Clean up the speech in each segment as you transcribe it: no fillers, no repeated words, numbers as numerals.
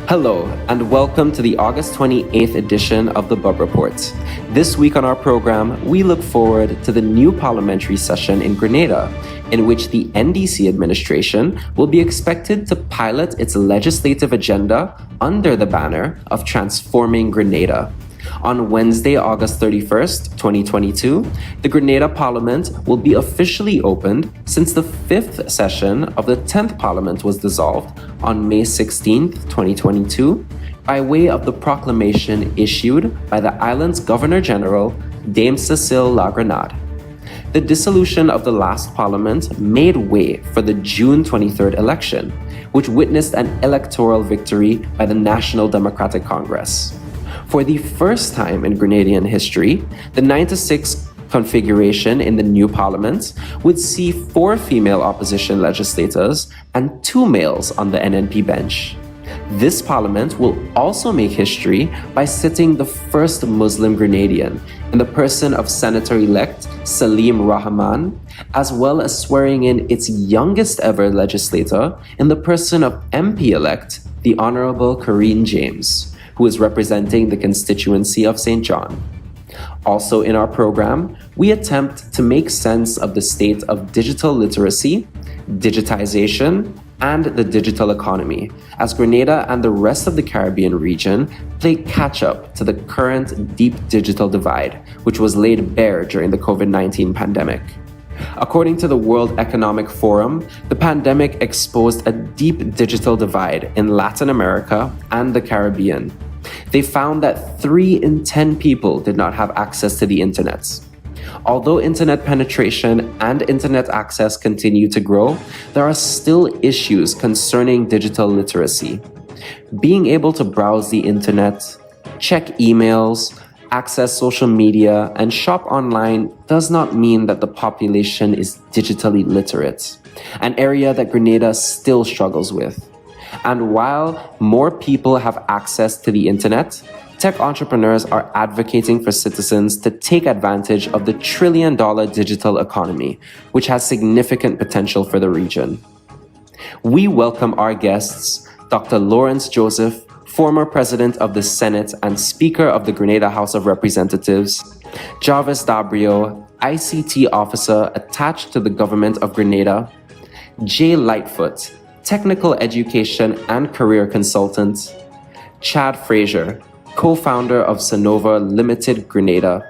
Hello, and welcome to the August 28th edition of the Bubb Report. This week on our program, we look forward to the new parliamentary session in Grenada, in which the NDC administration will be expected to pilot its legislative agenda under the banner of Transforming Grenada. On Wednesday, August 31st, 2022, the Grenada Parliament will be officially opened since the 5th session of the 10th Parliament was dissolved on May 16th, 2022, by way of the proclamation issued by the island's Governor-General, Dame Cécile La Grenade. The dissolution of the last Parliament made way for the June 23rd election, which witnessed an electoral victory by the National Democratic Congress. For the first time in Grenadian history, the 9-6 configuration in the new parliament would see 4 female opposition legislators and 2 males on the NNP bench. This parliament will also make history by sitting the first Muslim Grenadian in the person of Senator-elect Salim Rahman, as well as swearing in its youngest ever legislator in the person of MP-elect, the Honorable Corinne James, who is representing the constituency of St. John. Also in our program, we attempt to make sense of the state of digital literacy, digitization, and the digital economy, as Grenada and the rest of the Caribbean region play catch-up to the current deep digital divide, which was laid bare during the COVID-19 pandemic. According to the World Economic Forum, the pandemic exposed a deep digital divide in Latin America and the Caribbean. They found that 3 in 10 people did not have access to the internet. Although internet penetration and internet access continue to grow, there are still issues concerning digital literacy. Being able to browse the internet, check emails, access social media, and shop online does not mean that the population is digitally literate, an area that Grenada still struggles with. And while more people have access to the internet, tech entrepreneurs are advocating for citizens to take advantage of the trillion-dollar digital economy, which has significant potential for the region. We welcome our guests, Dr. Lawrence Joseph, former President of the Senate and Speaker of the Grenada House of Representatives, Jarvis Dabrio, ICT Officer attached to the Government of Grenada, Jay Lightfoot, Technical Education and Career Consultant, Chad Fraser, co-founder of Sonova Limited Grenada,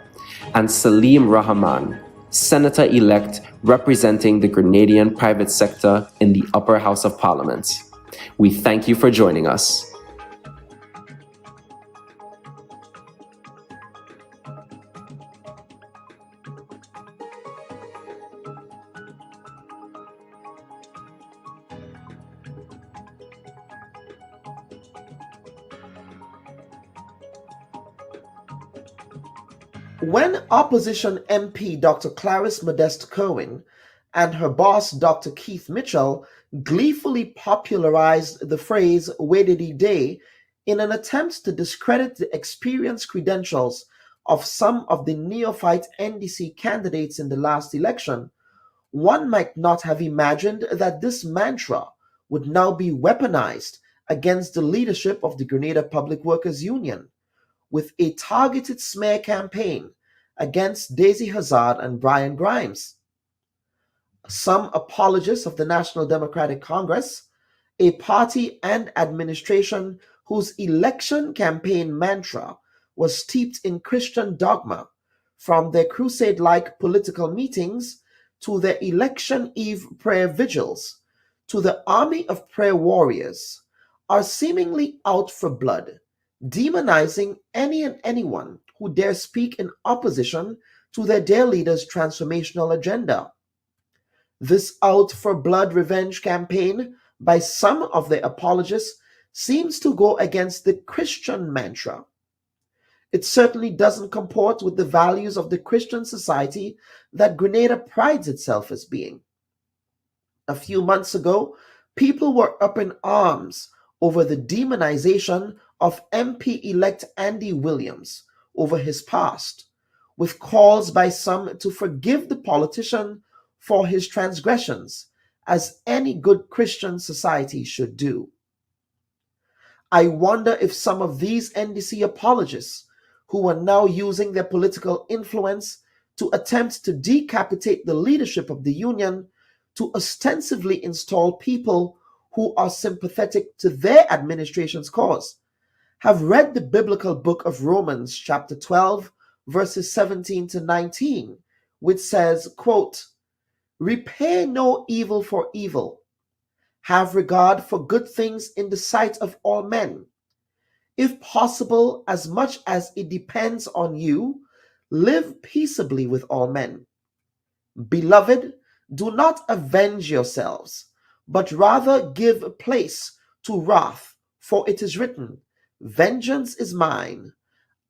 and Salim Rahman, Senator-elect representing the Grenadian private sector in the Upper House of Parliament. We thank you for joining us. When opposition MP Dr. Clarice Modeste Cohen and her boss Dr. Keith Mitchell gleefully popularized the phrase "Where did he day" in an attempt to discredit the experience credentials of some of the neophyte NDC candidates in the last election, one might not have imagined that this mantra would now be weaponized against the leadership of the Grenada Public Workers Union, with a targeted smear campaign against Daisy Hazard and Brian Grimes. Some apologists of the National Democratic Congress, a party and administration whose election campaign mantra was steeped in Christian dogma, from their crusade-like political meetings to their election eve prayer vigils to the army of prayer warriors, are seemingly out for blood, demonizing any and anyone who dare speak in opposition to their dear leader's transformational agenda. This out for blood revenge campaign by some of their apologists seems to go against the Christian mantra. It certainly doesn't comport with the values of the Christian society that Grenada prides itself as being. A few months ago, people were up in arms over the demonization of MP-elect Andy Williams over his past, with calls by some to forgive the politician for his transgressions, as any good Christian society should do. I wonder if some of these NDC apologists who are now using their political influence to attempt to decapitate the leadership of the union to ostensibly install people who are sympathetic to their administration's cause have read the biblical book of Romans chapter 12 verses 17 to 19, which says, quote, "Repay no evil for evil. Have regard for good things in the sight of all men. If possible, as much as it depends on you, live peaceably with all men. Beloved, do not avenge yourselves, but rather give place to wrath, for it is written, 'Vengeance is mine,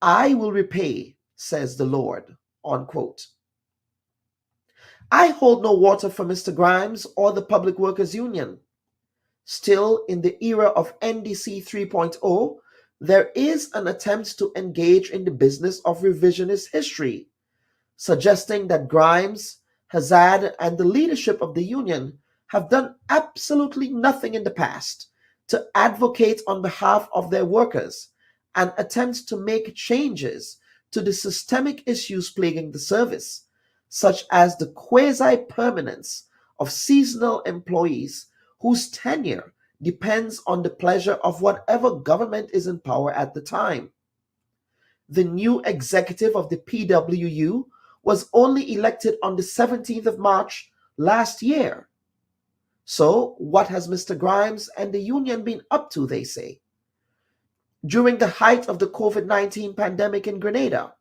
I will repay, says the Lord.'" Unquote. I hold no water for Mr. Grimes or the Public Workers Union. Still, in the era of NDC 3.0, there is an attempt to engage in the business of revisionist history, suggesting that Grimes, Hazard, and the leadership of the union have done absolutely nothing in the past to advocate on behalf of their workers and attempt to make changes to the systemic issues plaguing the service, such as the quasi-permanence of seasonal employees whose tenure depends on the pleasure of whatever government is in power at the time. The new executive of the PWU was only elected on the 17th of March last year. So, what has Mr. Grimes and the union been up to, they say? During the height of the COVID-19 pandemic in Grenada,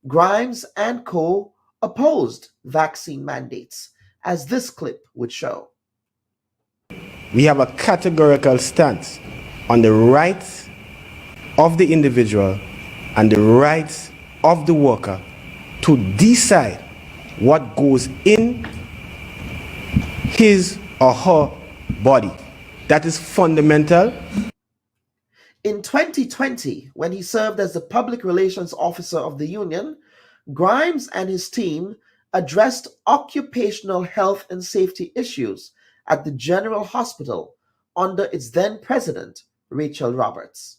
Grimes and co. opposed vaccine mandates, as this clip would show. We have a categorical stance on the rights of the individual and the rights of the worker to decide what goes in his or her body. That is fundamental. In 2020, when he served as the public relations officer of the union, Grimes and his team addressed occupational health and safety issues at the General Hospital under its then president, Rachel Roberts.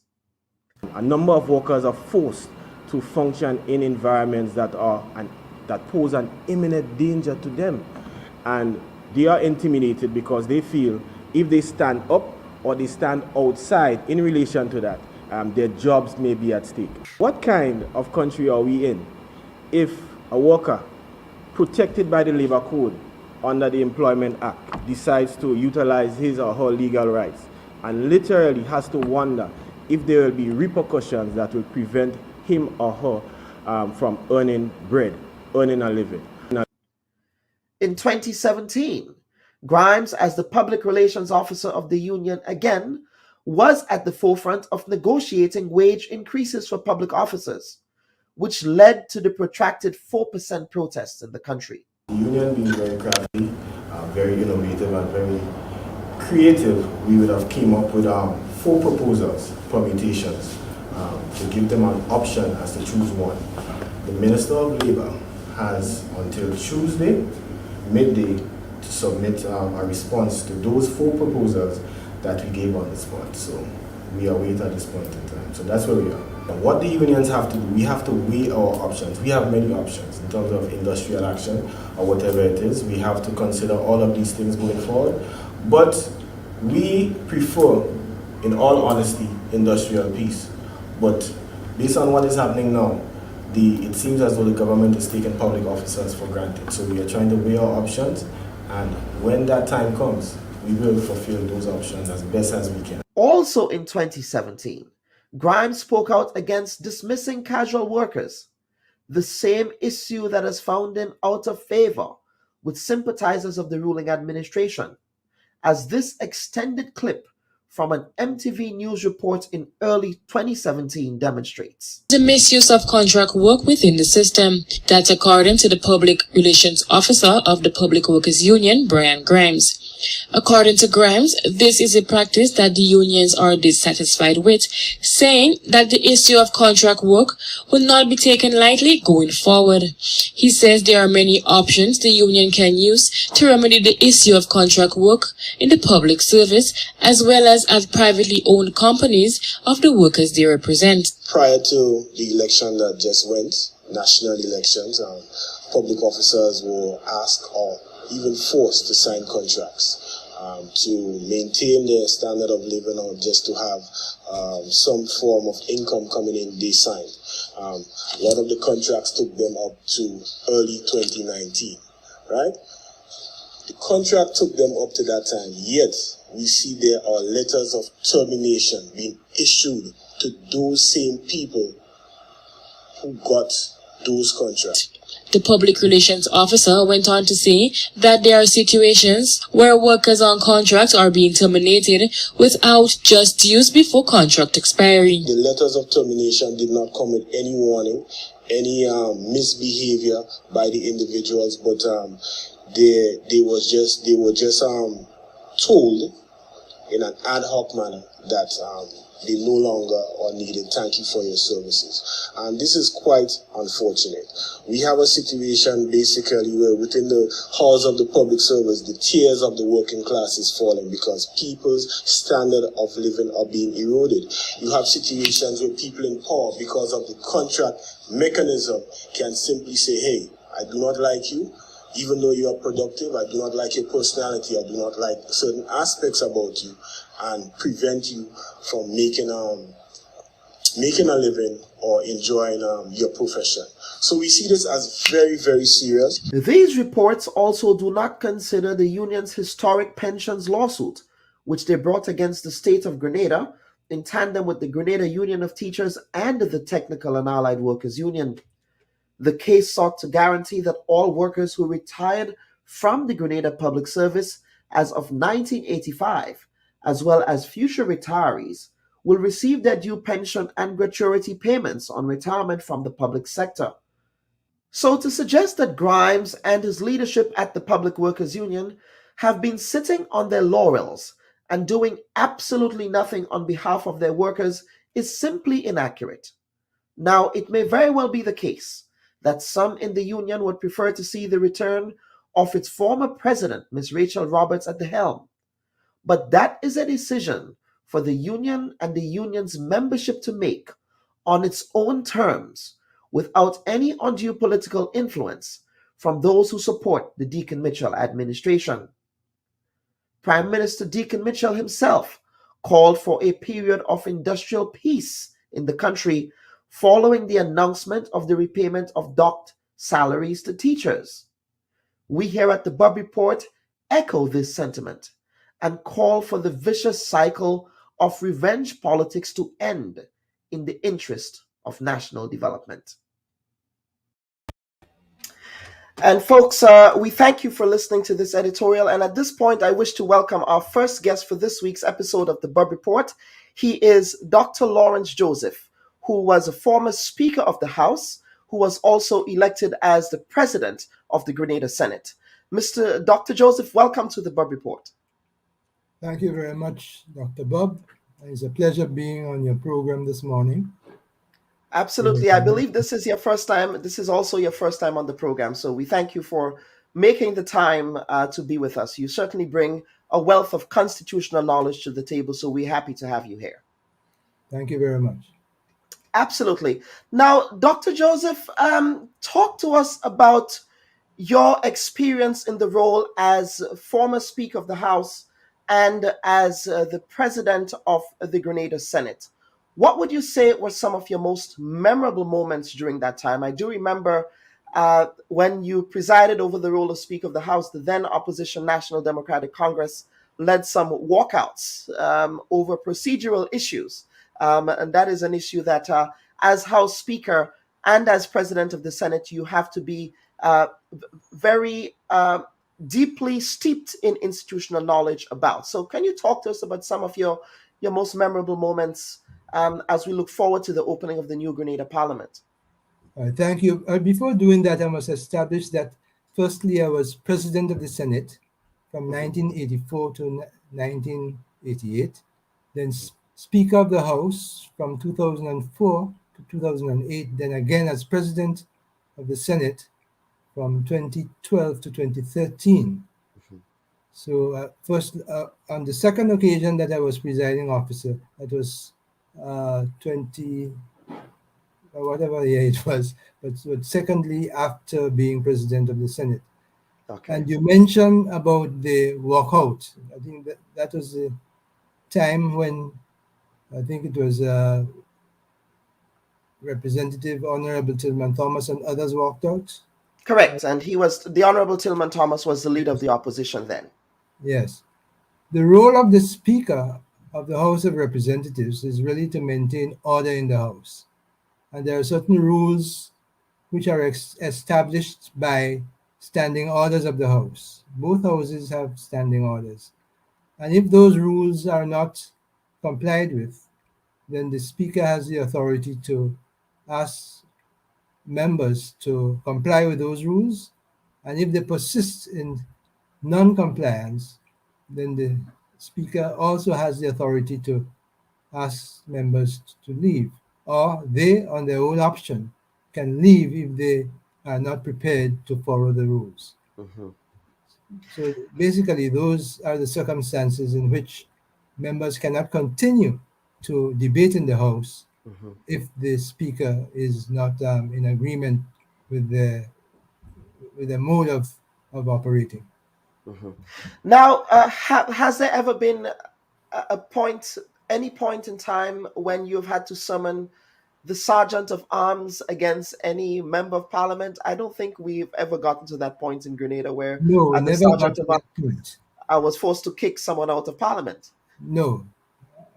A number of workers are forced to function in environments that pose an imminent danger to them, and they are intimidated because they feel if they stand up or they stand outside in relation to that, their jobs may be at stake. What kind of country are we in if a worker protected by the Labor Code under the Employment Act decides to utilize his or her legal rights and literally has to wonder if there will be repercussions that will prevent him or her from earning bread, earning a living? In 2017, Grimes, as the public relations officer of the union again, was at the forefront of negotiating wage increases for public officers, which led to the protracted 4% protests in the country. The union being very crafty, very innovative and very creative, we would have came up with 4 proposals, permutations, to give them an option as to choose one. The Minister of Labour has until Tuesday, midday, to submit a response to those 4 proposals that we gave on the spot. So we await at this point in time. So that's where we are. And what the unions have to do, we have to weigh our options. We have many options in terms of industrial action or whatever it is. We have to consider all of these things going forward. But we prefer, in all honesty, industrial peace. But based on what is happening now, it seems as though the government is taking public officers for granted. So we are trying to weigh our options, and when that time comes, we will fulfill those options as best as we can. Also in 2017, Grimes spoke out against dismissing casual workers, the same issue that has found him out of favor with sympathizers of the ruling administration, as this extended clip from an MTV News report in early 2017 demonstrates. The misuse of contract work within the system. That's according to the Public Relations Officer of the Public Workers Union, Brian Grimes. According to Grimes, this is a practice that the unions are dissatisfied with, saying that the issue of contract work will not be taken lightly going forward. He says there are many options the union can use to remedy the issue of contract work in the public service, as well as privately owned companies of the workers they represent. Prior to the election that just went, national elections, public officers were asked or even forced to sign contracts to maintain their standard of living or just to have some form of income coming in. They signed. A lot of the contracts took them up to early 2019, right? The contract took them up to that time, yet we see there are letters of termination being issued to those same people who got those contracts. The public relations officer went on to say that there are situations where workers on contracts are being terminated without just dues before contract expiry. The letters of termination did not come with any warning, any misbehavior by the individuals, but they were just told in an ad hoc manner that they no longer are needed. Thank you for your services. And this is quite unfortunate. We have a situation basically where within the halls of the public service, the tiers of the working class is falling because people's standard of living are being eroded. You have situations where people in power, because of the contract mechanism, can simply say, hey, I do not like you. Even though you are productive, I do not like your personality, I do not like certain aspects about you, and prevent you from making a living or enjoying your profession. So we see this as very, very serious. These reports also do not consider the union's historic pensions lawsuit, which they brought against the state of Grenada in tandem with the Grenada Union of Teachers and the Technical and Allied Workers Union. The case sought to guarantee that all workers who retired from the Grenada Public Service as of 1985, as well as future retirees, will receive their due pension and gratuity payments on retirement from the public sector. So to suggest that Grimes and his leadership at the Public Workers Union have been sitting on their laurels and doing absolutely nothing on behalf of their workers is simply inaccurate. Now, it may very well be the case that some in the union would prefer to see the return of its former president, Ms. Rachel Roberts, at the helm. But that is a decision for the union and the union's membership to make on its own terms without any undue political influence from those who support the Deacon Mitchell administration. Prime Minister Deacon Mitchell himself called for a period of industrial peace in the country following the announcement of the repayment of docked salaries to teachers. We here at the Bubb Report echo this sentiment and call for the vicious cycle of revenge politics to end in the interest of national development. And folks, we thank you for listening to this editorial. And at this point, I wish to welcome our first guest for this week's episode of the Bubb Report. He is Dr. Lawrence Joseph, who was a former Speaker of the House, who was also elected as the President of the Grenada Senate. Dr. Joseph, welcome to the Bubb Report. Thank you very much, Dr. Bubb. It's a pleasure being on your program this morning. Absolutely. I believe this is your first time. This is also your first time on the program. So we thank you for making the time to be with us. You certainly bring a wealth of constitutional knowledge to the table. So we're happy to have you here. Thank you very much. Absolutely. Now, Dr. Joseph, talk to us about your experience in the role as former Speaker of the House and as the President of the Grenada Senate. What would you say were some of your most memorable moments during that time? I do remember when you presided over the role of Speaker of the House, the then opposition National Democratic Congress led some walkouts over procedural issues. And that is an issue that as House Speaker and as President of the Senate, you have to be very deeply steeped in institutional knowledge about. So can you talk to us about some of your most memorable moments as we look forward to the opening of the new Grenada Parliament? Thank you. Before doing that, I must establish that firstly, I was President of the Senate from 1984 to 1988, then Speaker of the House from 2004 to 2008, then again as President of the Senate from 2012 to 2013. So first, on the second occasion that I was presiding officer, that was 20, or whatever year it was, but secondly, after being president of the Senate. Okay. And you mentioned about the walkout. I think that was the time when I think it was Representative Honorable Tillman Thomas and others walked out. Correct. And the Honorable Tillman Thomas was the leader of the opposition then. Yes. The role of the Speaker of the House of Representatives is really to maintain order in the House. And there are certain rules which are established by standing orders of the House. Both houses have standing orders. And if those rules are not complied with, then the Speaker has the authority to ask members to comply with those rules. And if they persist in non-compliance, then the Speaker also has the authority to ask members to leave, or they, on their own option, can leave if they are not prepared to follow the rules. Mhm. So basically, those are the circumstances in which members cannot continue to debate in the House if the Speaker is not in agreement with the mode of operating. Now, has there ever been any point in time when you've had to summon the Sergeant of Arms against any member of Parliament? I don't think we've ever gotten to that point in Grenada where No, we the never got Sergeant to of that Arms point. was forced to kick someone out of Parliament. No.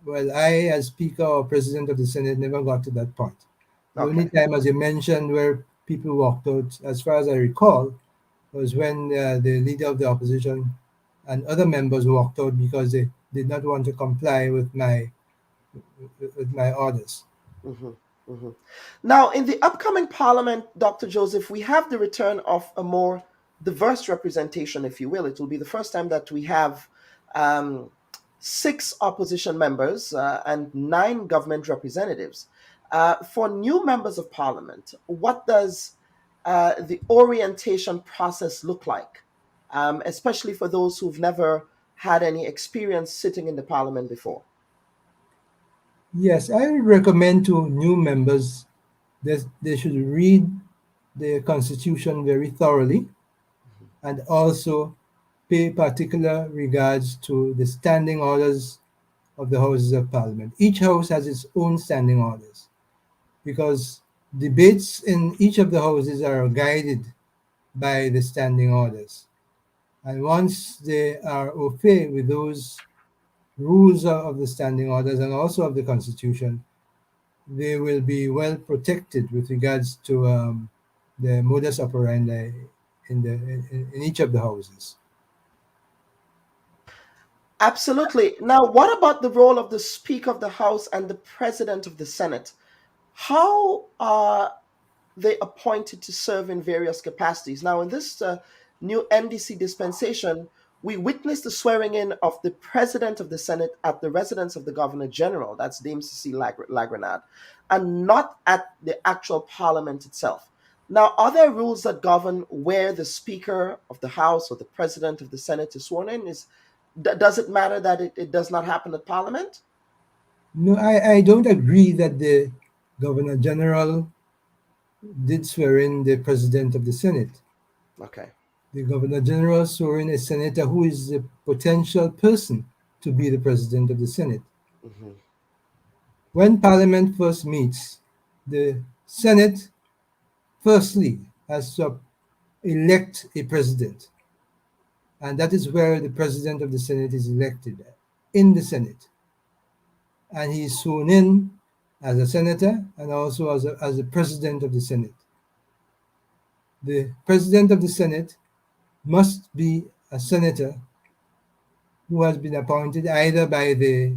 Well, I, as Speaker or President of the Senate, never got to that point. The only Okay. time, as you mentioned, where people walked out, as far as I recall, was when the leader of the opposition and other members walked out because they did not want to comply with my orders. Now, in the upcoming Parliament, Dr. Joseph, we have the return of a more diverse representation, if you will. It will be the first time that we have 6 opposition members and 9 government representatives. For new members of Parliament, what does the orientation process look like, especially for those who've never had any experience sitting in the Parliament before? Yes, I would recommend to new members that they should read the Constitution very thoroughly and also pay particular regards to the standing orders of the Houses of Parliament. Each House has its own standing orders because debates in each of the Houses are guided by the standing orders. And once they are okay with those rules of the standing orders and also of the Constitution, they will be well protected with regards to the modus operandi in each of the houses. Absolutely. Now, what about the role of the Speaker of the House and the President of the Senate? How are they appointed to serve in various capacities? Now, in this new NDC dispensation, we witnessed the swearing in of the President of the Senate at the residence of the Governor General, that's Dame C.C. Grenada, and not at the actual Parliament itself. Now, are there rules that govern where the Speaker of the House or the President of the Senate is sworn in? Does it matter that it does not happen at Parliament? No, I don't agree that the Governor General did swear in the President of the Senate. Okay. The Governor General swore in a senator who is the potential person to be the President of the Senate. When Parliament first meets, the Senate firstly has to elect a president. And that is where the President of the Senate is elected, in the Senate. And he is sworn in as a senator and also as a President of the Senate. The President of the Senate must be a senator who has been appointed either by the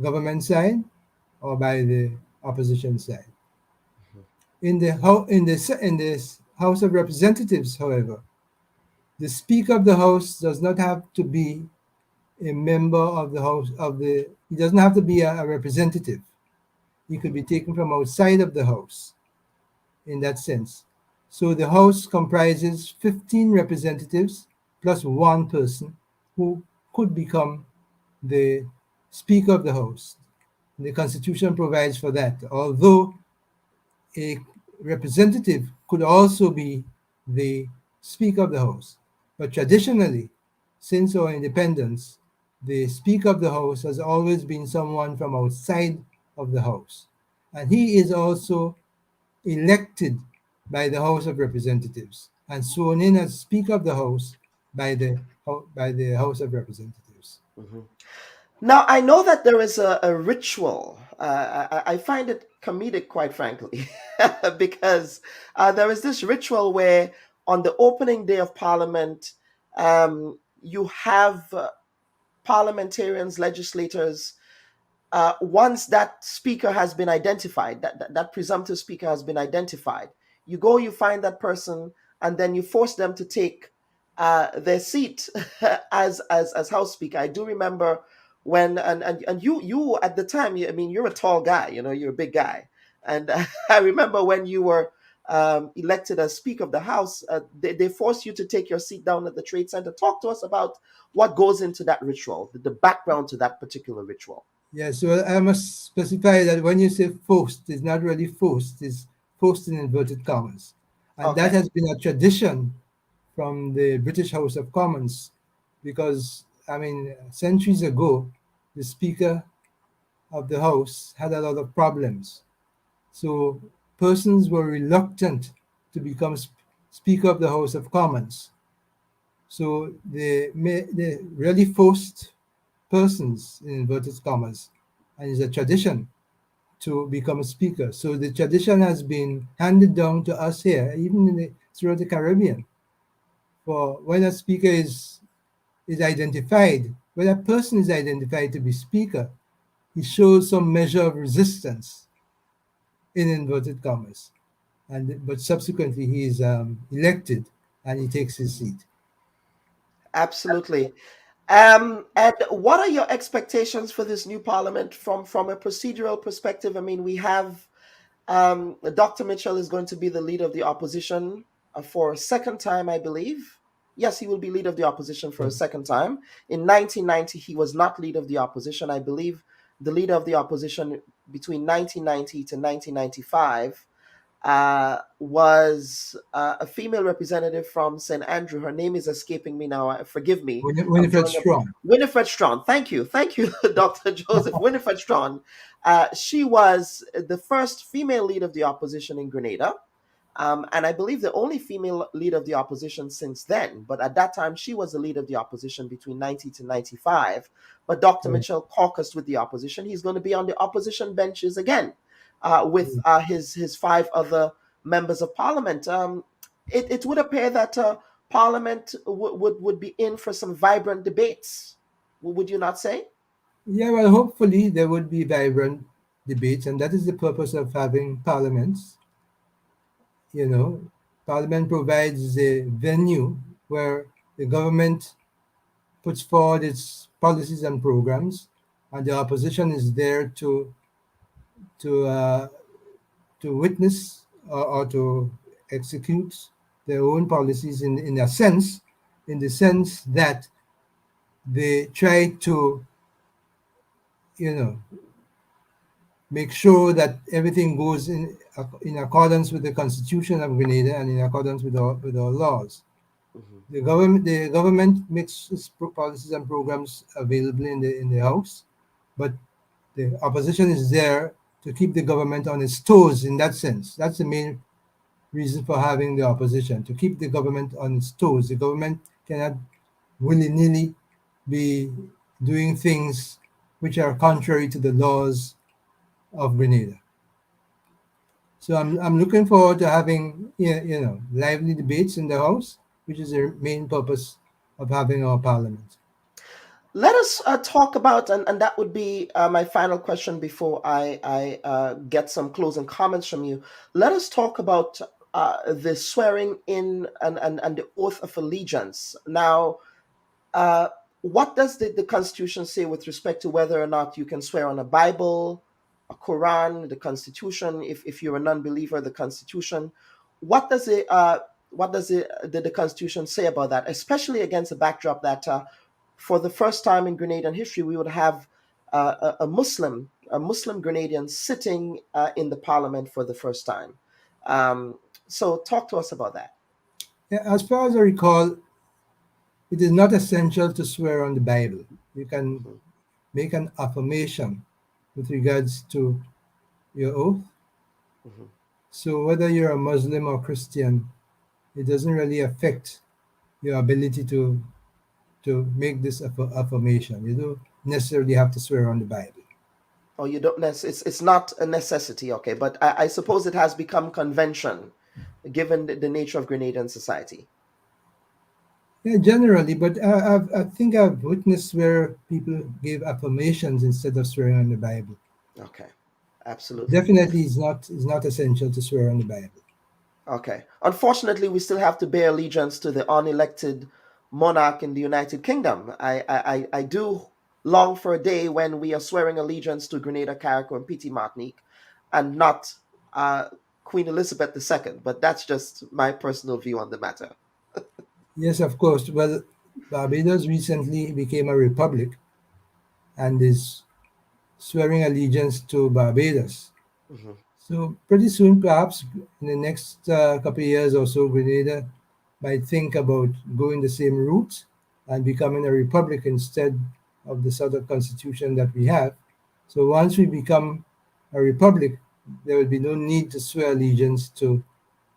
government side or by the opposition side. In the House of Representatives, however, the Speaker of the House does not have to be a member of the House he doesn't have to be a representative. He could be taken from outside of the House in that sense. So the House comprises 15 representatives plus 1 person, who could become the Speaker of the House. The Constitution provides for that, although a representative could also be the Speaker of the House. But traditionally, since our independence, the Speaker of the House has always been someone from outside of the House. And he is also elected by the House of Representatives and sworn in as Speaker of the House by the House of Representatives. Now, I know that there is a ritual. I find it comedic, quite frankly, because there is this ritual where on the opening day of Parliament, you have parliamentarians, legislators, once that speaker has been identified, that presumptive speaker has been identified, you go, you find that person, and then you force them to take their seat as House Speaker. I do remember when, and you at the time, I mean, you're a tall guy, you're a big guy, and I remember when you were elected as Speaker of the House, they forced you to take your seat down at the Trade Center. Talk to us about what goes into that ritual, the background to that particular ritual. Yeah, so I must specify that when you say forced, it's not really forced, it's forced in inverted commas. And that Okay. has been a tradition from the British House of Commons because, I mean, centuries ago, the Speaker of the House had a lot of problems. So persons were reluctant to become Speaker of the House of Commons. So they really forced persons in inverted commas, and it's a tradition to become a speaker. So the tradition has been handed down to us here, even throughout the Caribbean. For when a speaker is identified, when a person is identified to be speaker, he shows some measure of resistance in inverted commas, but subsequently he is elected and he takes his seat. Absolutely. And what are your expectations for this new parliament from a procedural perspective? I mean, we have Dr. Mitchell is going to be the leader of the opposition for a second time, I believe. Yes, he will be leader of the opposition for a second time. In 1990, he was not leader of the opposition. I believe the leader of the opposition between 1990 to 1995 was a female representative from St. Andrew. Her name is escaping me now. Forgive me. Winifred Strong. Winifred Strong. Thank you, Dr. Joseph. Winifred Strong. She was the first female leader of the opposition in Grenada. And I believe the only female leader of the opposition since then. But at that time, she was the leader of the opposition between 90 to 95. But Dr. Mitchell caucused with the opposition. He's going to be on the opposition benches again with his five other members of parliament. It would appear that Parliament would be in for some vibrant debates. Would you not say? Yeah, well, hopefully there would be vibrant debates, and that is the purpose of having parliaments. Parliament provides a venue where the government puts forward its policies and programs, and the opposition is there to witness or to execute their own policies in the sense that they try to make sure that everything goes in accordance with the Constitution of Grenada and in accordance with our laws. The government makes its policies and programs available in the House, but the opposition is there to keep the government on its toes. In that sense, that's the main reason for having the opposition, to keep the government on its toes. The government cannot willy-nilly be doing things which are contrary to the laws of Grenada. So I'm looking forward to having lively debates in the House, which is the main purpose of having our parliament. Let us talk about, and that would be my final question before I get some closing comments from you. Let us talk about the swearing in and the oath of allegiance. Now, what does the Constitution say with respect to whether or not you can swear on a Bible, a Quran, the Constitution? If you're a non-believer, the Constitution. What does the Constitution say about that, especially against the backdrop that for the first time in Grenadian history, we would have a Muslim Grenadian sitting in the parliament for the first time. So talk to us about that. Yeah, as far as I recall, it is not essential to swear on the Bible. You can make an affirmation with regards to your oath. So whether you're a Muslim or Christian, it doesn't really affect your ability to make this affirmation. You don't necessarily have to swear on the Bible. Oh, you don't it's not a necessity, okay, but I suppose it has become convention given the nature of Grenadian society. Yeah, generally, but I think I've witnessed where people gave affirmations instead of swearing on the Bible. Okay, absolutely. Definitely, it's not essential to swear on the Bible. Okay. Unfortunately, we still have to bear allegiance to the unelected monarch in the United Kingdom. I do long for a day when we are swearing allegiance to Grenada, Carriacou, and Petit Martinique, and not Queen Elizabeth II. But that's just my personal view on the matter. Yes, of course. Well, Barbados recently became a republic and is swearing allegiance to Barbados. So pretty soon, perhaps in the next couple of years or so, Grenada might think about going the same route and becoming a republic instead of the sort of constitution that we have. So once we become a republic, there will be no need to swear allegiance to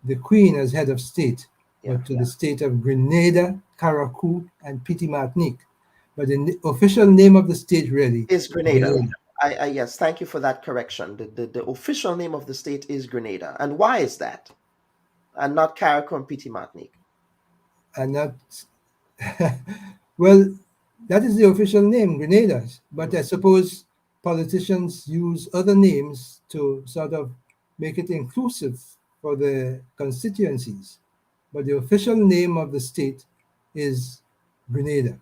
the Queen as head of state, but to the state of Grenada, Carriacou, and Petit Martinique. But the official name of the state really is Grenada. Yes, thank you for that correction. The official name of the state is Grenada. And why is that? And not Carriacou and Petit Martinique? And not, well, that is the official name, Grenada. But I suppose politicians use other names to sort of make it inclusive for the constituencies. But the official name of the state is Grenada.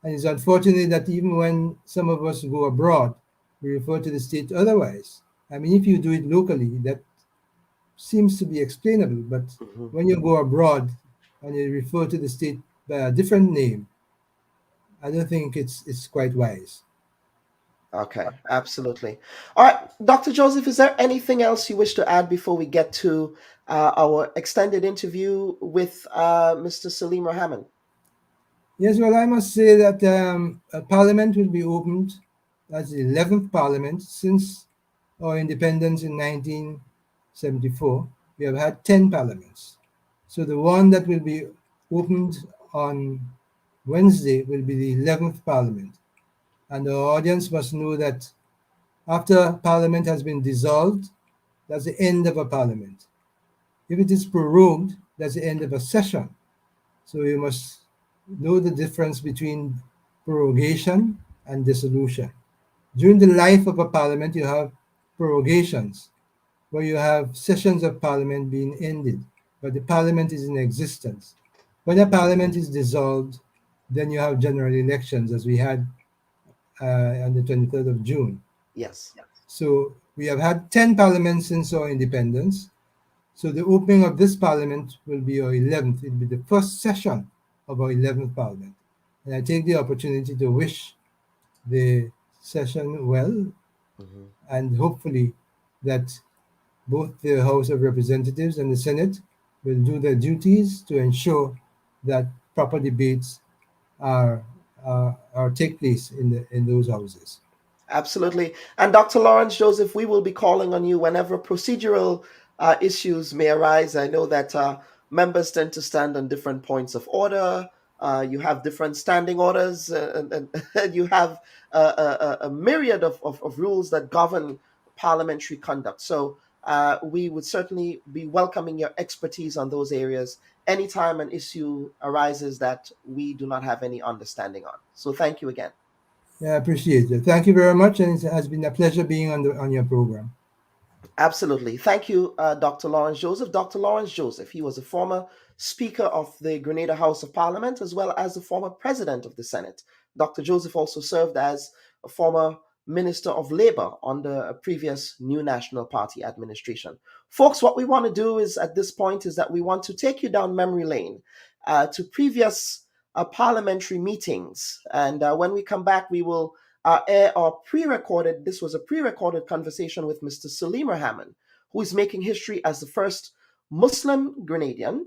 And it's unfortunate that even when some of us go abroad, we refer to the state otherwise. I mean, if you do it locally, that seems to be explainable. But when you go abroad and you refer to the state by a different name, I don't think it's quite wise. Okay, absolutely. All right, Dr. Joseph, is there anything else you wish to add before we get to our extended interview with Mr. Salim Rahman? Yes, well, I must say that Parliament will be opened as the 11th Parliament since our independence in 1974. We have had 10 parliaments. So the one that will be opened on Wednesday will be the 11th Parliament. And the audience must know that after Parliament has been dissolved, that's the end of a Parliament. If it is prorogued, that's the end of a session. So you must know the difference between prorogation and dissolution. During the life of a Parliament, you have prorogations, where you have sessions of Parliament being ended, but the Parliament is in existence. When a Parliament is dissolved, then you have general elections, as we had on the 23rd of June. Yes. So we have had 10 parliaments since our independence. So the opening of this parliament will be our 11th. It will be the first session of our 11th parliament. And I take the opportunity to wish the session well, and hopefully that both the House of Representatives and the Senate will do their duties to ensure that proper debates are take place in those houses. Absolutely. And Dr. Lawrence Joseph, we will be calling on you whenever procedural issues may arise. I know that members tend to stand on different points of order. You have different standing orders, and you have a myriad of rules that govern parliamentary conduct. So we would certainly be welcoming your expertise on those areas anytime an issue arises that we do not have any understanding on. So thank you again. Yeah, I appreciate it. Thank you very much, and it has been a pleasure being on your program. Absolutely. Thank you, Dr. Lawrence Joseph. Dr. Lawrence Joseph, he was a former Speaker of the Grenada House of Parliament, as well as the former President of the Senate. Dr. Joseph also served as a former Minister of Labor under a previous New National Party administration. Folks, what we want to do is, at this point, is that we want to take you down memory lane to previous parliamentary meetings. And when we come back, we will air our pre-recorded, this was a pre-recorded conversation with Mr. Salim Rahman, who is making history as the first Muslim Grenadian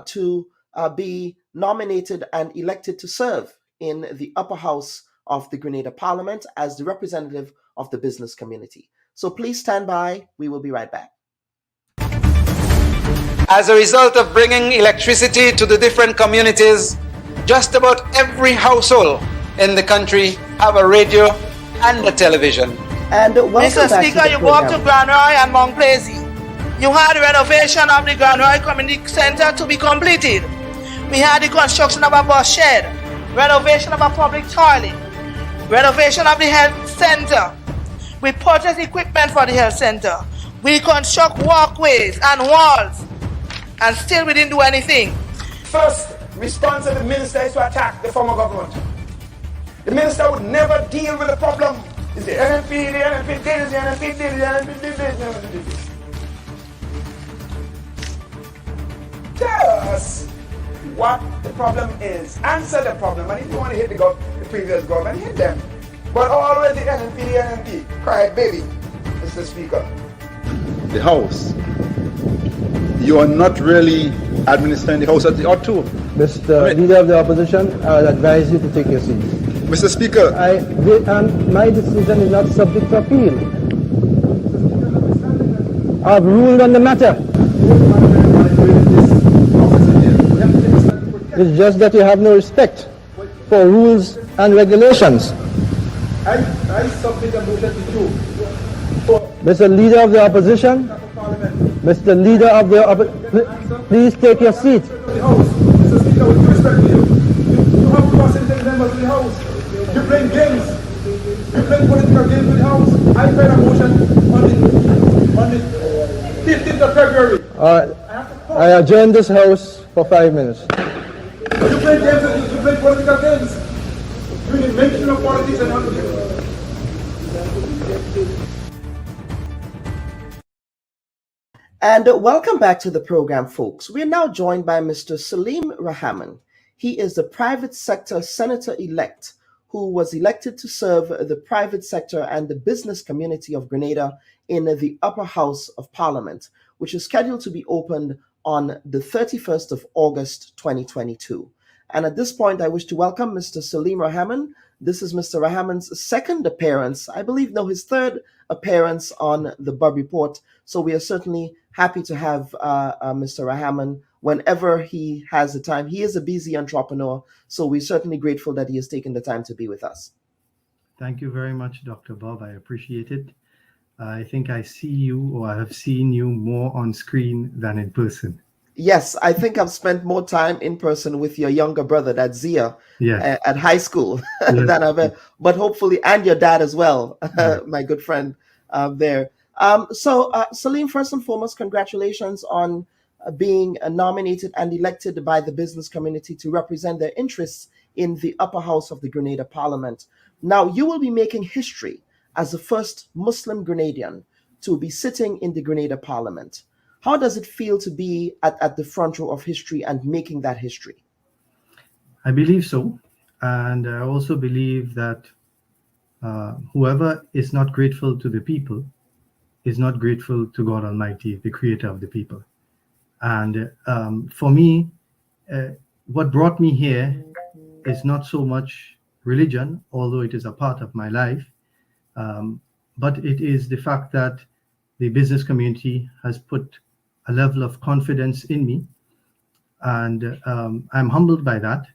to be nominated and elected to serve in the upper house of the Grenada Parliament as the representative of the business community. So please stand by. We will be right back. As a result of bringing electricity to the different communities, just about every household in the country have a radio and a television. And Mr. Speaker, you go up to Grand Roy and Mount Plaisy. You had the renovation of the Grand Roy Community Center to be completed. We had the construction of a bus shed, renovation of a public toilet, renovation of the health center. We purchased equipment for the health center. We construct walkways and walls, and still we didn't do anything. First response of the minister is to attack the former government. The minister would never deal with the problem. It's the NNP did this, the NNP did this, the NNP did this, the NNP did this. Tell us what the problem is. Answer the problem. And if you want to hit the previous government, hit them. But always the NNP, cry baby, Mr. Speaker. The House. You are not really administering the House as you ought to. Mr. Leader of the Opposition, I would advise you to take your seat. Mr. Speaker. My decision is not subject to appeal. I have ruled on the matter. It's just that you have no respect for rules and regulations. I submit a motion to you. Mr. Leader of the Opposition, Mr. Leader of the Opposition, please take your seat. Mr. Speaker, with respect to you, you have cross-independent members of the House. You play games. You play political games with the House. I made a motion on the 15th of February. I adjourn this House for 5 minutes. You play games, you play political games. You need mention of politics and other things. And welcome back to the program, folks. We're now joined by Mr. Salim Rahman. He is the private sector senator-elect who was elected to serve the private sector and the business community of Grenada in the upper house of Parliament, which is scheduled to be opened on the 31st of August, 2022. And at this point, I wish to welcome Mr. Salim Rahman. This is Mr. Rahman's second appearance, I believe, no, his third appearance on the Bubb Report. So we are certainly happy to have Mr. Rahman whenever he has the time. He is a busy entrepreneur, so we're certainly grateful that he has taken the time to be with us. Thank you very much, Dr. Bob. I appreciate it. I think I see you, or I have seen you more on screen than in person. Yes, I think I've spent more time in person with your younger brother, that's Zia, at high school than I've ever, but hopefully, and your dad as well, my good friend there. So Salim, first and foremost, congratulations on being nominated and elected by the business community to represent their interests in the upper house of the Grenada Parliament. Now, you will be making history as the first Muslim Grenadian to be sitting in the Grenada Parliament. How does it feel to be at the front row of history and making that history? I believe so. And I also believe that whoever is not grateful to the people is not grateful to God Almighty, the creator of the people. And for me, what brought me here is not so much religion, although it is a part of my life, but it is the fact that the business community has put a level of confidence in me, and I'm humbled by that.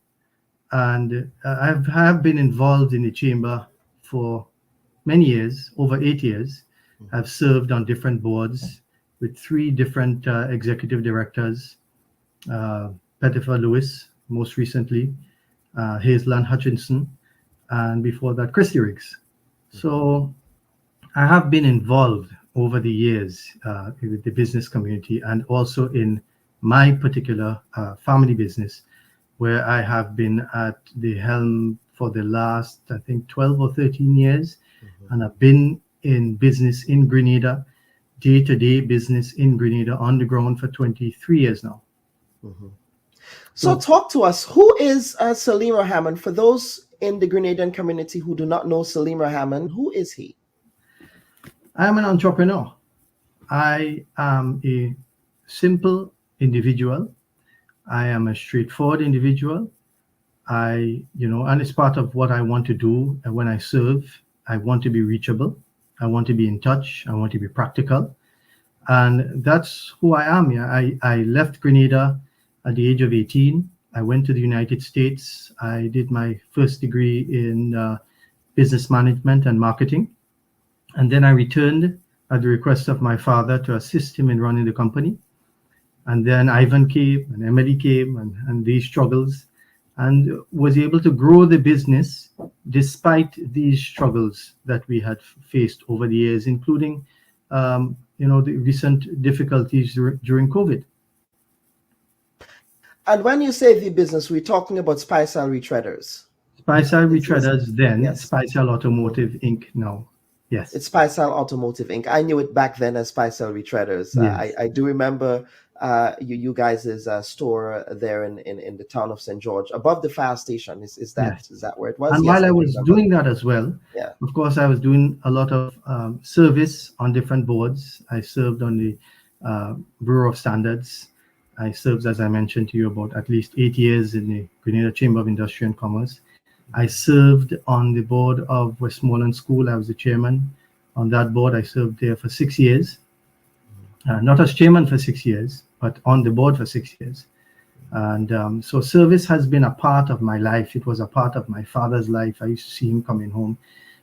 And I have been involved in the chamber for many years, over 8 years. I've served on different boards with 3 different executive directors, Pettifer Lewis, most recently, Hazelland Hutchinson, and before that, Christy Riggs. So I have been involved over the years with the business community, and also in my particular family business, where I have been at the helm for the last, I think, 12 or 13 years. And I've been in business in Grenada, day-to-day business in Grenada on the ground for 23 years now. So talk to us. Who is Salim Rahman? For those in the Grenadian community who do not know Salim Rahman, who is he? I am an entrepreneur. I am a simple individual. I am a straightforward individual. And it's part of what I want to do. And when I serve, I want to be reachable. I want to be in touch. I want to be practical. And that's who I am. Yeah. I left Grenada at the age of 18. I went to the United States. I did my first degree in business management and marketing. And then I returned at the request of my father to assist him in running the company. And then Ivan came and Emily came and these struggles, and was able to grow the business despite these struggles that we had faced over the years, including the recent difficulties during COVID. And when you say the business, we're talking about Spicel Retreaders. Spicel Retreaders then, yes. Spicel Automotive Inc. now. Yes. It's Spicel Automotive Inc. I knew it back then as Spicel Retreaders. Yes. I do remember you guys' store there in the town of St. George, above the fire station. Is that where it was? And yes, while I was doing that as well, of course, I was doing a lot of service on different boards. I served on the Bureau of Standards. I served, as I mentioned to you, about at least 8 years in the Grenada Chamber of Industry and Commerce. I served on the board of Westmoreland School. I was the chairman on that board. I served there for 6 years, not as chairman for 6 years, but on the board for 6 years. And so service has been a part of my life. It was a part of my father's life. I used to see him coming home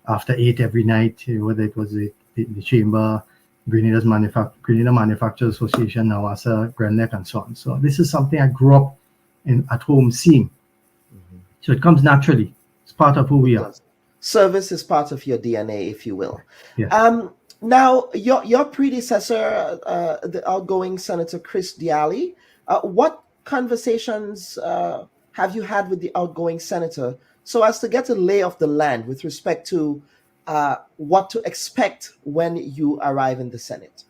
after 8 every night, whether it was the chamber, Grenada Manufacturers Association, NAWASA, Grenada, and so on. So this is something I grew up at home seeing. So it comes naturally. It's part of who we are. Service is part of your DNA, if you will. Yes. Now, your predecessor, the outgoing Senator Chris Diali, what conversations have you had with the outgoing senator so as to get a lay of the land with respect to what to expect when you arrive in the Senate?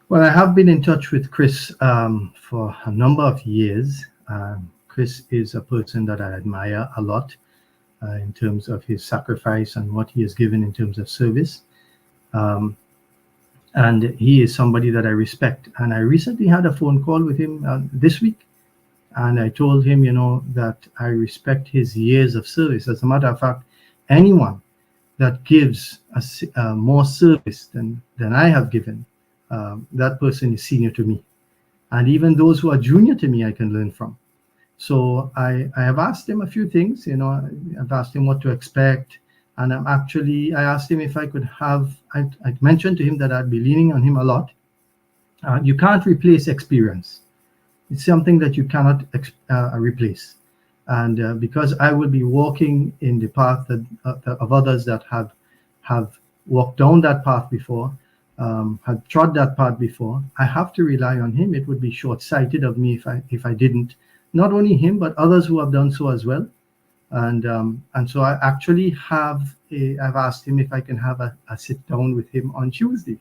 Well, I have been in touch with Chris for a number of years. Chris is a person that I admire a lot in terms of his sacrifice and what he has given in terms of service. And he is somebody that I respect. And I recently had a phone call with him this week. And I told him, that I respect his years of service. As a matter of fact, anyone that gives more service than I have given, that person is senior to me. And even those who are junior to me, I can learn from. So I have asked him a few things, I've asked him what to expect. And I asked him if I could have, I mentioned to him that I'd be leaning on him a lot. You can't replace experience. It's something that you cannot replace. And because I will be walking in the path of others that have walked down that path before, have trod that path before, I have to rely on him. It would be short-sighted of me if I didn't. Not only him, but others who have done so as well. And so I actually I've asked him if I can have a sit down with him on Tuesday,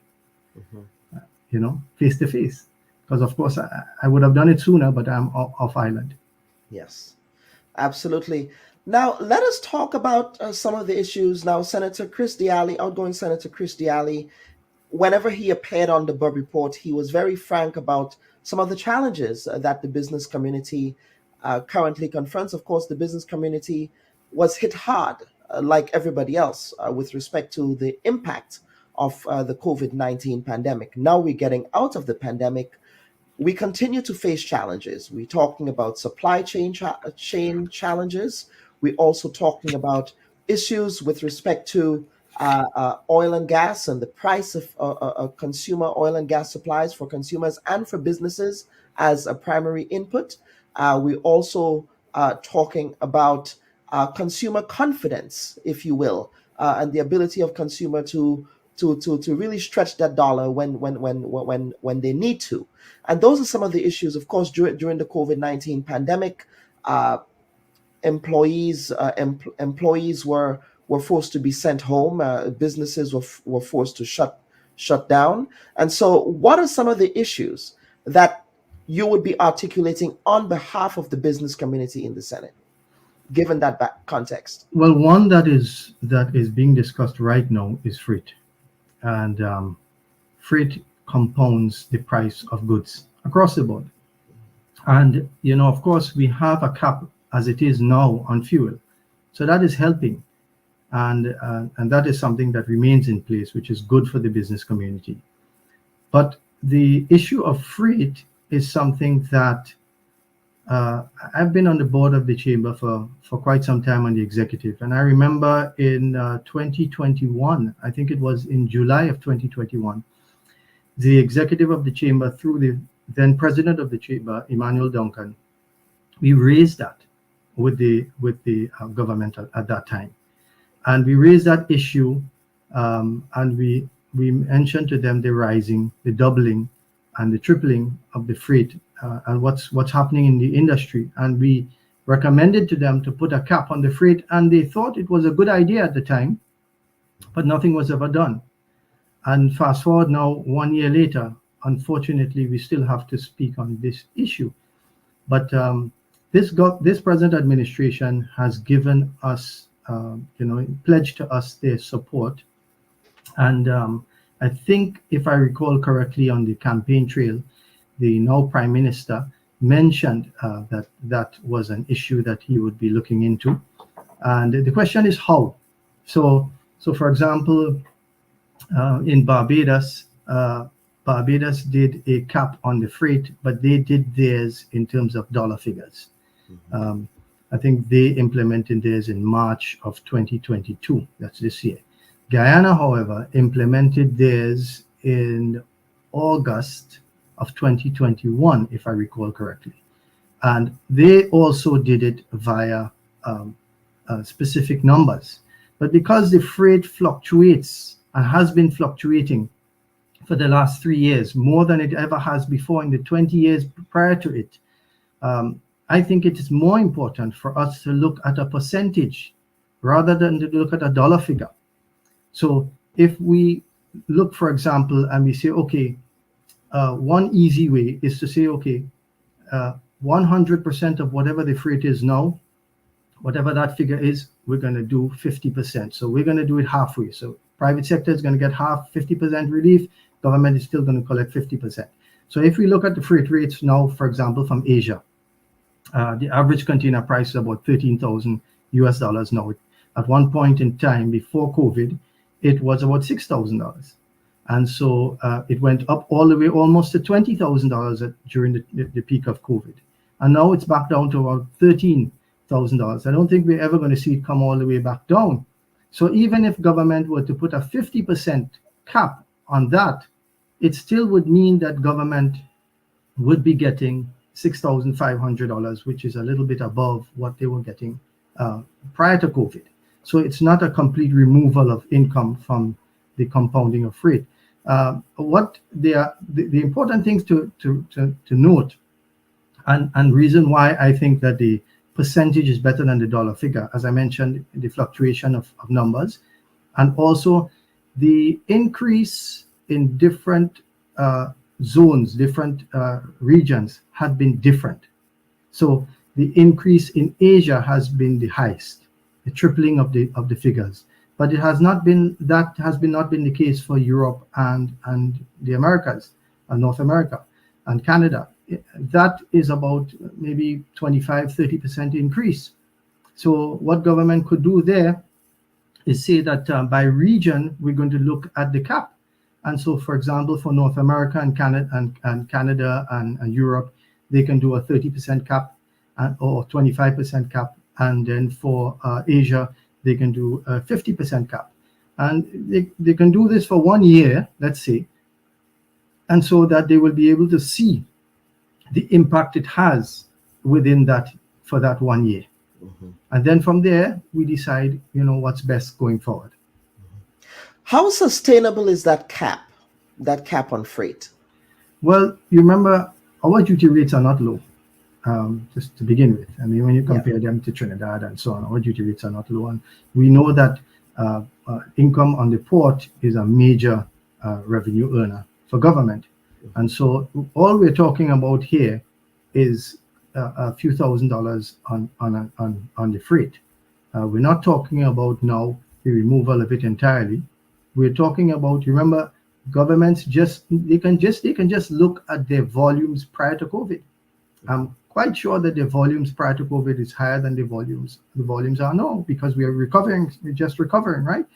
face to face. Because of course I would have done it sooner, but I'm off island. Yes, absolutely. Now let us talk about some of the issues. Now, Senator Chris Diali, outgoing Senator Chris Diali, whenever he appeared on the Bubb Report, he was very frank about some of the challenges that the business community currently confronts. Of course, the business community was hit hard, like everybody else, with respect to the impact of the COVID-19 pandemic. Now we're getting out of the pandemic. We continue to face challenges. We're talking about supply chain challenges. We're also talking about issues with respect to oil and gas and the price of consumer oil and gas supplies for consumers and for businesses as a primary input. We're also talking about consumer confidence, if you will, and the ability of consumer to really stretch that dollar when they need to. And those are some of the issues. Of course, during the COVID-19 pandemic, employees were forced to be sent home. Businesses were forced to shut down. And so, what are some of the issues that you would be articulating on behalf of the business community in the Senate, given that context? Well, one that is being discussed right now is freight, and freight compounds the price of goods across the board. And of course, we have a cap as it is now on fuel, so that is helping, and that is something that remains in place, which is good for the business community. But the issue of freight is something that I've been on the board of the chamber for quite some time on the executive, and I remember in 2021, I think it was in July of 2021, the executive of the chamber, through the then president of the chamber, Emmanuel Duncan, we raised that with the government at that time, and we raised that issue, and we mentioned to them the doubling and the tripling of the freight, and what's happening in the industry, and we recommended to them to put a cap on the freight, and they thought it was a good idea at the time, but nothing was ever done. And fast forward now, 1 year later, unfortunately, we still have to speak on this issue. But this present administration has given us, pledged to us their support. And I think, if I recall correctly, on the campaign trail, the now Prime Minister mentioned that was an issue that he would be looking into. And the question is how. So for example, in Barbados, Barbados did a cap on the freight, but they did theirs in terms of dollar figures. I think they implemented theirs in March of 2022. That's this year. Guyana, however, implemented theirs in August of 2021, if I recall correctly. And they also did it via specific numbers. But because the freight fluctuates and has been fluctuating for the last 3 years, more than it ever has before in the 20 years prior to it, I think it is more important for us to look at a percentage rather than to look at a dollar figure. So if we look, for example, and we say, okay, one easy way is to say, okay, 100% of whatever the freight is now, whatever that figure is, we're going to do 50%. So we're going to do it halfway. So private sector is going to get half, 50% relief. Government is still going to collect 50%. So if we look at the freight rates now, for example, from Asia, the average container price is about $13,000 US now. At one point in time before COVID, it was about $6,000. And so it went up all the way almost to $20,000 during the peak of COVID. And now it's back down to about $13,000. I don't think we're ever going to see it come all the way back down. So even if government were to put a 50% cap on that, it still would mean that government would be getting $6,500, which is a little bit above what they were getting prior to COVID. So it's not a complete removal of income from the compounding of freight. What the important things to note, and reason why I think that the percentage is better than the dollar figure, as I mentioned, the fluctuation of numbers, and also the increase in different zones, different regions have been different. So the increase in Asia has been the highest, the tripling of the figures. But it has not been the case for Europe and the Americas, and North America and Canada. That is about maybe 25-30% increase. So what government could do there is say that by region we're going to look at the cap. And so, for example, for North America and Canada and Europe, they can do a 30% cap or 25% cap, and then for Asia, they can do a 50% cap. And they can do this for 1 year, let's say, and so that they will be able to see the impact it has within that, for that 1 year. Mm-hmm. And then from there, we decide, what's best going forward. How sustainable is that cap on freight? Well, you remember, our duty rates are not low. Just to begin with, I mean, when you compare them to Trinidad and so on, our duty rates are not low, and we know that income on the port is a major revenue earner for government. And so all we're talking about here is a few $1,000s on the freight. We're not talking about now the removal of it entirely. We're talking about, remember, governments they can just look at their volumes prior to COVID. I'm quite sure that the volumes prior to COVID is higher than the volumes are now, because we are recovering. We're just recovering, right?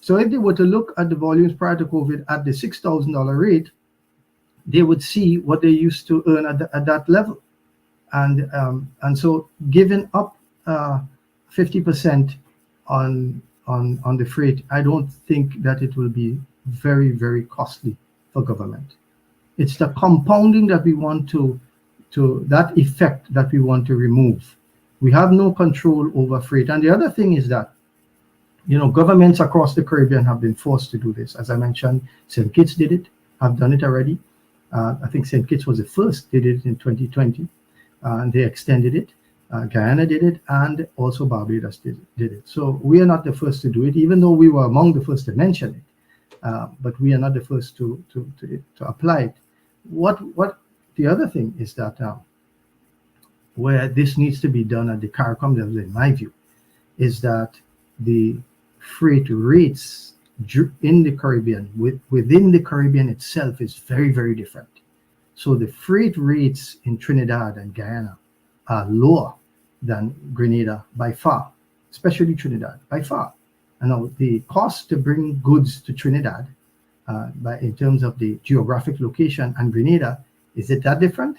So if they were to look at the volumes prior to COVID at the $6,000 rate, they would see what they used to earn at that level, and so giving up 50% on the freight, I don't think that it will be very, very costly for government. It's the compounding that we want to that effect that we want to remove. We have no control over freight. And the other thing is that, governments across the Caribbean have been forced to do this. As I mentioned, St. Kitts did it, have done it already. I think St. Kitts was the first. They did it in 2020, and they extended it. Guyana did it, and also Barbados did it. So we are not the first to do it, even though we were among the first to mention it. But we are not the first to apply it. What the other thing is that where this needs to be done at the CARICOM level, in my view, is that the freight rates in the Caribbean, within the Caribbean itself, is very, very different. So the freight rates in Trinidad and Guyana are lower than Grenada by far, especially Trinidad by far. And now the cost to bring goods to Trinidad, in terms of the geographic location, and Grenada, is it that different?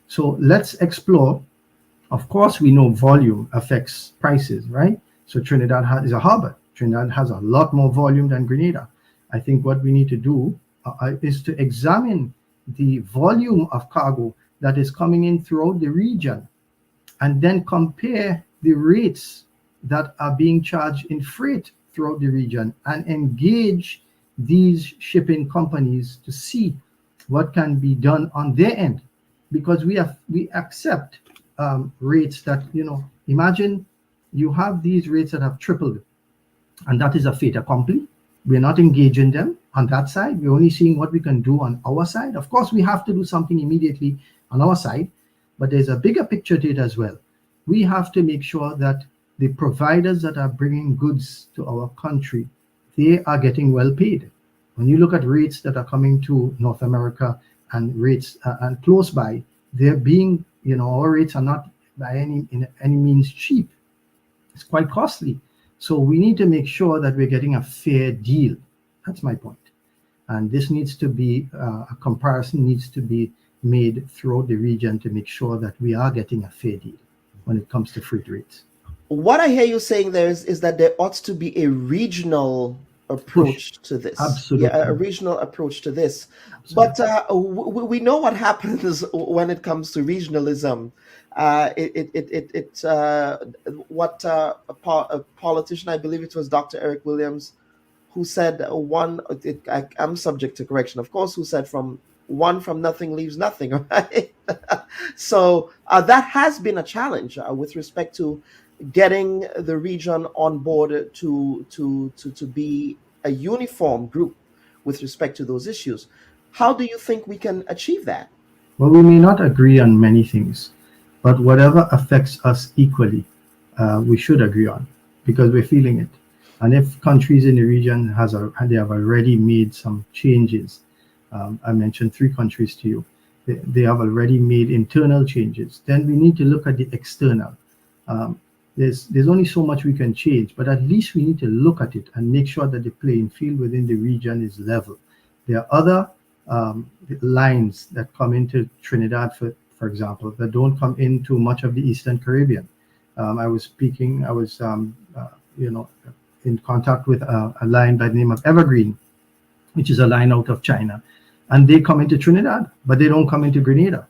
So let's explore. Of course, we know volume affects prices, right? So Trinidad is a harbor. Trinidad has a lot more volume than Grenada. I think what we need to do is to examine the volume of cargo that is coming in throughout the region, and then compare the rates that are being charged in freight throughout the region, and engage these shipping companies to see what can be done on their end. Because we accept rates that, imagine you have these rates that have tripled, and that is a fait accompli. We're not engaging them on that side. We're only seeing what we can do on our side. Of course, we have to do something immediately on our side, but there's a bigger picture to it as well. We have to make sure that the providers that are bringing goods to our country, they are getting well paid. When you look at rates that are coming to North America and rates and close by, they're being, our rates are not by any means cheap. It's quite costly. So we need to make sure that we're getting a fair deal. That's my point. And this needs to be, a comparison needs to be made throughout the region to make sure that we are getting a fair deal when it comes to freight rates. What I hear you saying there is that there ought to be a regional approach to this. Absolutely. Yeah, a regional approach to this. Absolutely. But we know what happens when it comes to regionalism. What a politician, I believe it was Dr. Eric Williams, who said I'm subject to correction, of course, who said from nothing leaves nothing, right? So that has been a challenge with respect to getting the region on board to be a uniform group with respect to those issues. How do you think we can achieve that? Well, we may not agree on many things, but whatever affects us equally, we should agree on, because we're feeling it. And if countries in the region they have already made some changes, I mentioned 3 countries to you, they have already made internal changes, then we need to look at the external. There's only so much we can change, but at least we need to look at it and make sure that the playing field within the region is level. There are other lines that come into Trinidad, for example, that don't come into much of the Eastern Caribbean. I was in contact with a line by the name of Evergreen, which is a line out of China, and they come into Trinidad, but they don't come into Grenada.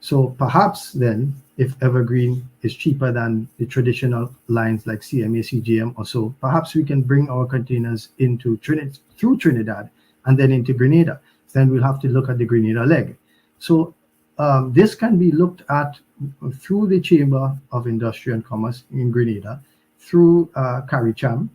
So perhaps then, if Evergreen is cheaper than the traditional lines like CMA, CGM or so, perhaps we can bring our containers into through Trinidad and then into Grenada. Then we'll have to look at the Grenada leg. So this can be looked at through the Chamber of Industry and Commerce in Grenada, through CARICHAM,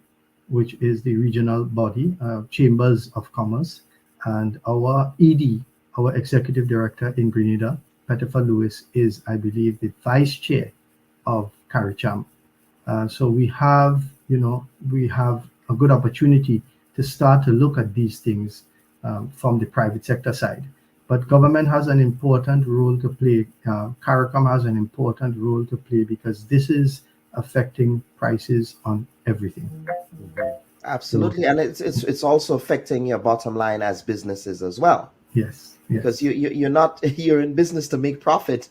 which is the regional body, Chambers of Commerce, and our ED, our executive director in Grenada, Pettifer Lewis, is, I believe, the vice chair of CARICHAM. So we have a good opportunity to start to look at these things from the private sector side. But government has an important role to play. CARICOM has an important role to play because this is affecting prices on everything. Absolutely, and it's also affecting your bottom line as businesses as well. Yes. Because you're in business to make profit.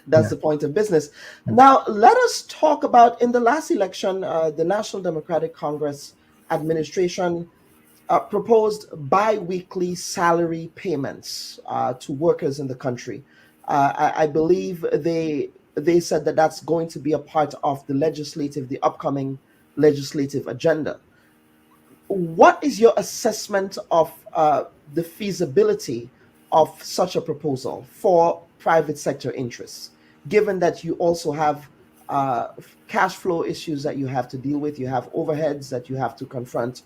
That's the point of business. Now let us talk about, in the last election, the National Democratic Congress administration proposed bi-weekly salary payments to workers in the country. I believe they said that that's going to be a part of the upcoming legislative agenda. What is your assessment of the feasibility of such a proposal for private sector interests, given that you also have cash flow issues that you have to deal with, you have overheads that you have to confront?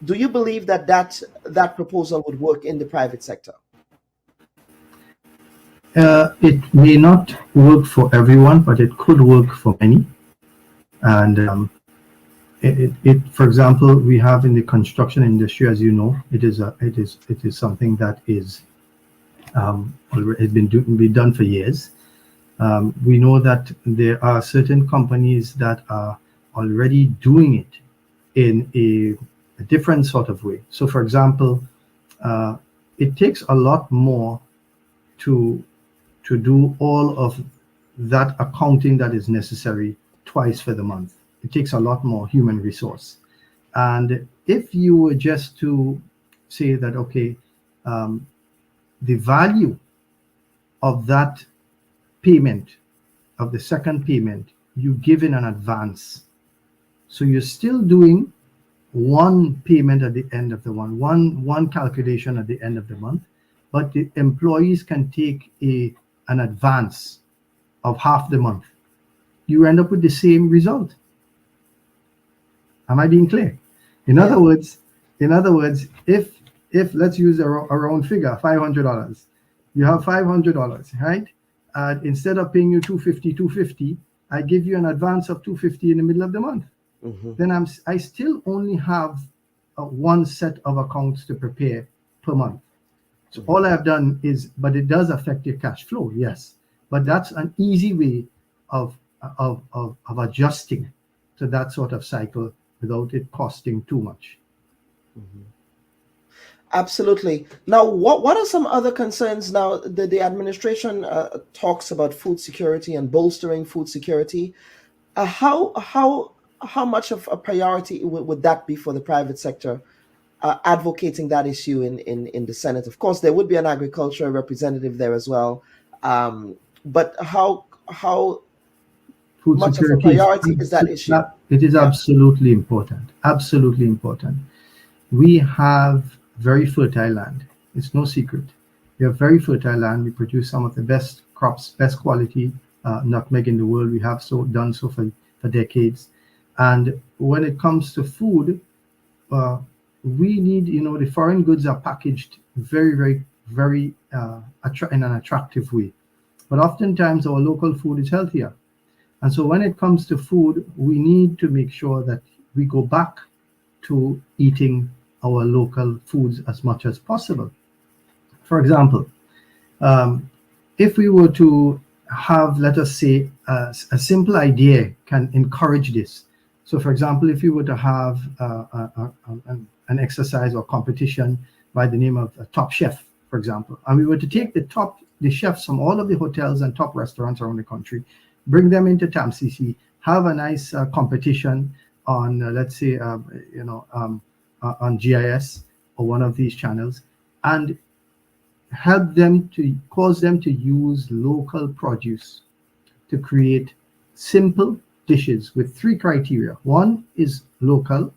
Do you believe that proposal would work in the private sector? It may not work for everyone, but it could work for many. And for example, we have in the construction industry, as you know, it is something that is has been done for years. We know that there are certain companies that are already doing it in a different sort of way. So, for example, it takes a lot more to do all of that accounting that is necessary twice for the month. It takes a lot more human resource. And if you were just to say that, okay, the value of that payment, of the second payment, you give in an advance. So you're still doing one payment at the end of the month, one calculation at the end of the month, but the employees can take an advance of half the month. You end up with the same result. Am I being clear? In other words, if let's use a round figure, $500, you have $500, right? Instead of paying you $250, I give you an advance of $250 in the middle of the month. Then I still only have one set of accounts to prepare per month. So all I've done is, but it does affect your cash flow, yes. But that's an easy way of adjusting to that sort of cycle without it costing too much. Absolutely. Now, what are some other concerns? Now, the administration talks about food security and bolstering food security. How much of a priority would that be for the private sector, advocating that issue in the Senate? Of course, there would be an agriculture representative there as well. But how food much security of a priority is that issue? It is absolutely important. Absolutely important. We have very fertile land. It's no secret. We have very fertile land. We produce some of the best crops, best quality nutmeg in the world. We have done so for decades. And when it comes to food, we need, the foreign goods are packaged very, very, very in an attractive way. But oftentimes our local food is healthier. And so when it comes to food, we need to make sure that we go back to eating our local foods as much as possible. For example, if we were to have, let us say, a simple idea can encourage this. So for example, if you were to have an exercise or competition by the name of a Top Chef, for example, and we were to take the chefs from all of the hotels and top restaurants around the country, bring them into TAMCC, have a nice competition on, let's say, on GIS or one of these channels, and cause them to use local produce to create simple dishes with 3 criteria. 1 is local,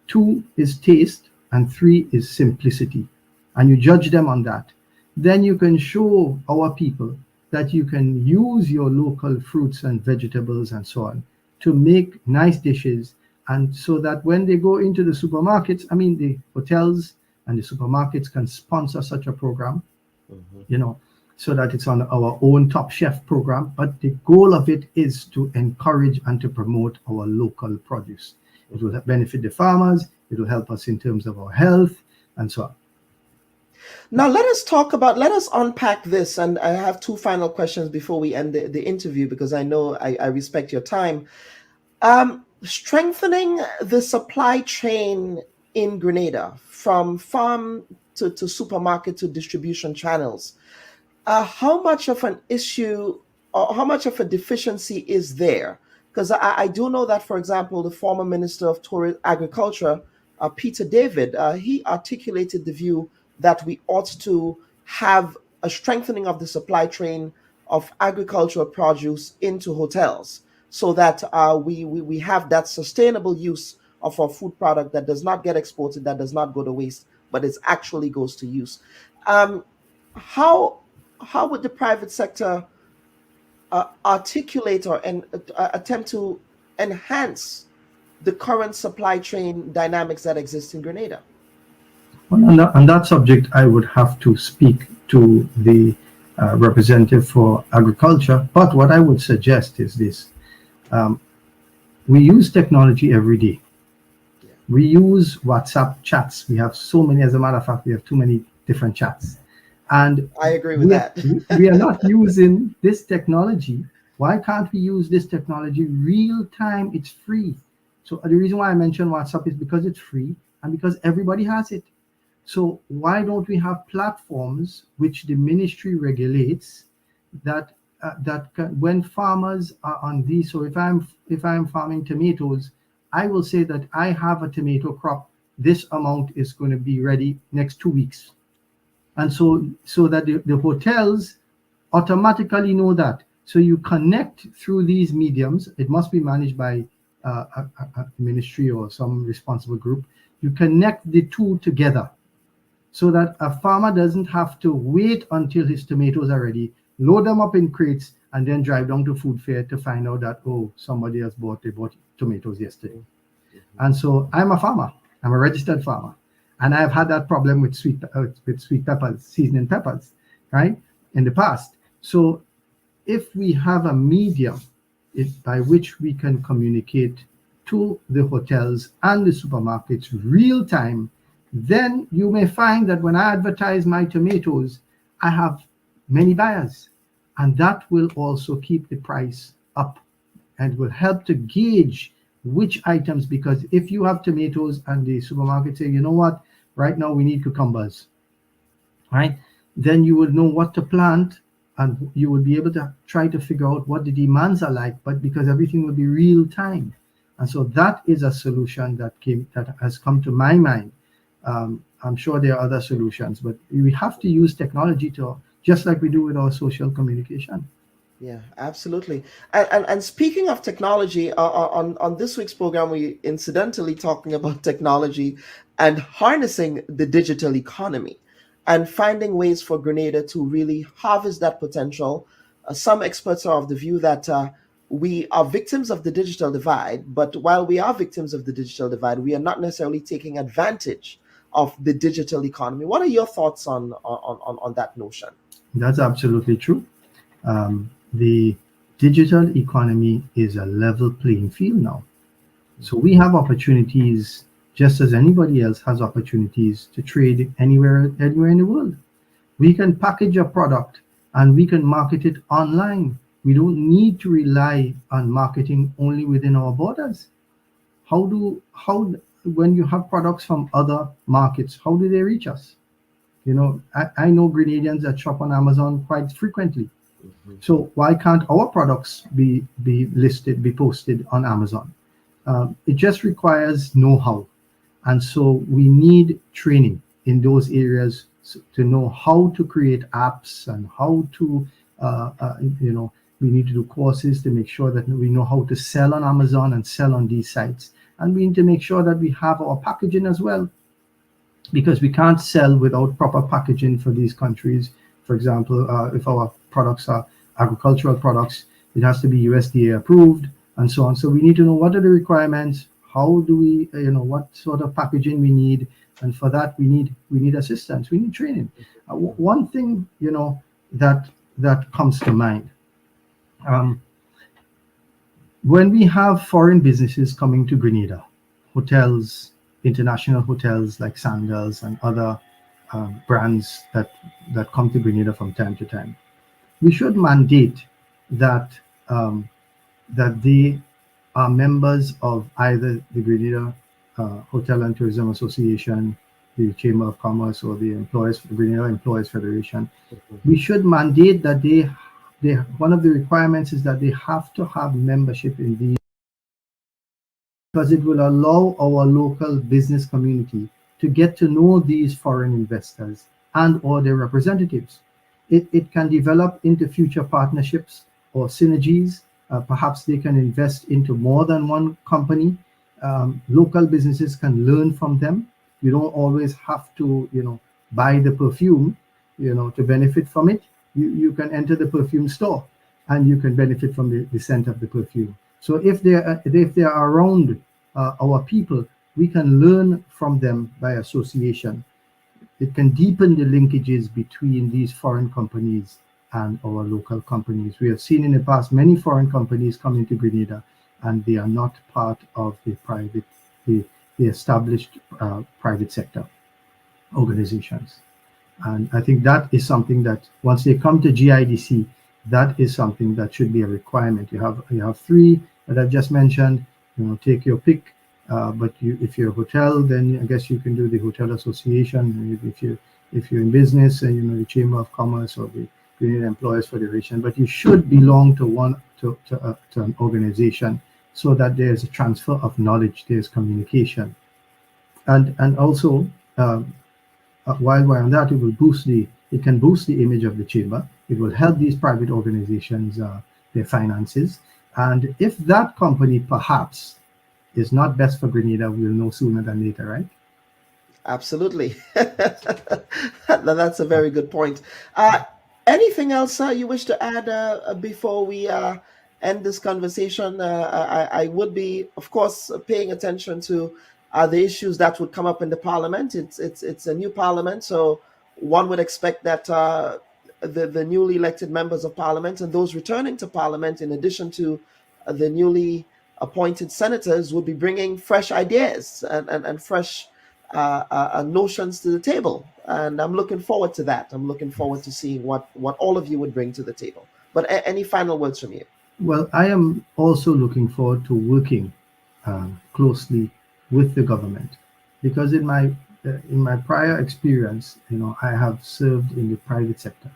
2 is taste, and 3 is simplicity. And you judge them on that. Then you can show our people that you can use your local fruits and vegetables and so on to make nice dishes. And so that when they go into the supermarkets, the hotels and the supermarkets can sponsor such a program, so that it's on our own Top Chef program. But the goal of it is to encourage and to promote our local produce. It will benefit the farmers, it will help us in terms of our health, and so on. Now let us unpack this, and I have two final questions before we end the interview, because I know I respect your time. Strengthening the supply chain in Grenada from farm to supermarket to distribution channels. How much of an issue or how much of a deficiency is there? Because I do know that, for example, the former Minister of Agriculture, Peter David, he articulated the view that we ought to have a strengthening of the supply chain of agricultural produce into hotels, so that we have that sustainable use of our food product that does not get exported, that does not go to waste, but it actually goes to use. How would the private sector articulate or attempt to enhance the current supply chain dynamics that exist in Grenada? Well, on that subject, I would have to speak to the representative for agriculture. But what I would suggest is this. We use technology every day. We use WhatsApp chats. We have so many, as a matter of fact, we have too many different chats. And I agree with that. We are not using this technology. Why can't we use this technology real time? It's free. So the reason why I mentioned WhatsApp is because it's free and because everybody has it. So why don't we have platforms which the ministry regulates that when farmers are on these? So if I'm farming tomatoes, I will say that I have a tomato crop. This amount is going to be ready next 2 weeks. And so that the hotels automatically know that. So you connect through these mediums. It must be managed by a ministry or some responsible group. You connect the two together so that a farmer doesn't have to wait until his tomatoes are ready, load them up in crates, and then drive down to food fair to find out that, oh, somebody else bought tomatoes yesterday. And so I'm a farmer. I'm a registered farmer. And I've had that problem with sweet peppers, seasoning peppers, right, in the past. So if we have a medium by which we can communicate to the hotels and the supermarkets real time, then you may find that when I advertise my tomatoes, I have many buyers. And that will also keep the price up and will help to gauge which items, because if you have tomatoes and the supermarket say, you know what, right now we need cucumbers, right? Then you would know what to plant and you would be able to try to figure out what the demands are like, but because everything will be real time. And so that is a solution that has come to my mind. I'm sure there are other solutions, but we have to use technology just like we do with our social communication. Yeah, absolutely. And speaking of technology, on this week's program, we incidentally talking about technology and harnessing the digital economy and finding ways for Grenada to really harvest that potential. Some experts are of the view that we are victims of the digital divide, but while we are victims of the digital divide, we are not necessarily taking advantage of the digital economy. What are your thoughts on that notion? That's absolutely true. The digital economy is a level playing field now. So we have opportunities, just as anybody else has opportunities to trade anywhere in the world. We can package a product and we can market it online. We don't need to rely on marketing only within our borders. When you have products from other markets, how do they reach us? You know, I know Grenadians that shop on Amazon quite frequently. So why can't our products be listed, be posted on Amazon? It just requires know-how. And so we need training in those areas to know how to create apps and how to, we need to do courses to make sure that we know how to sell on Amazon and sell on these sites. And we need to make sure that we have our packaging as well, because we can't sell without proper packaging for these countries. For example, if our products are agricultural products, it has to be USDA approved and so on. So we need to know what are the requirements, how do we, what sort of packaging we need, and for that we need assistance, we need training. One thing, that comes to mind, when we have foreign businesses coming to Grenada, hotels, international hotels like Sandals and other brands that come to Grenada from time to time, we should mandate that that they are members of either the Grenada Hotel and Tourism Association, the Chamber of Commerce, or the Grenada Employees Federation. We should mandate that they one of the requirements is that they have to have membership in these, because it will allow our local business community to get to know these foreign investors and or their representatives. It can develop into future partnerships or synergies. Perhaps they can invest into more than one company. Local businesses can learn from them. You don't always have to, buy the perfume, to benefit from it. You can enter the perfume store and you can benefit from the scent of the perfume. So if they are around our people, we can learn from them by association. It can deepen the linkages between these foreign companies and our local companies. We have seen in the past many foreign companies come into Grenada and they are not part of the established private sector organizations. And I think that is something that once they come to GIDC, that is something that should be a requirement. You have three that I've just mentioned. Take your pick. But if you're a hotel, then I guess you can do the hotel association. If you're in business, and the Chamber of Commerce or the Grenada Employees Federation. But you should belong to an organization so that there's a transfer of knowledge, there's communication, and also. While we're on that, it can boost the image of the chamber. It will help these private organizations, their finances. And if that company perhaps is not best for Grenada, we'll know sooner than later, right? Absolutely. That's a very good point. Anything else you wish to add before we end this conversation? I would be, of course, paying attention to the issues that would come up in the parliament. It's a new parliament, so one would expect that the newly elected members of parliament and those returning to parliament, in addition to the newly appointed senators, would be bringing fresh ideas and fresh notions to the table. And I'm looking forward to that. I'm looking forward to seeing what all of you would bring to the table. But any final words from you? Well, I am also looking forward to working closely with the government, because in my prior experience, I have served in the private sector,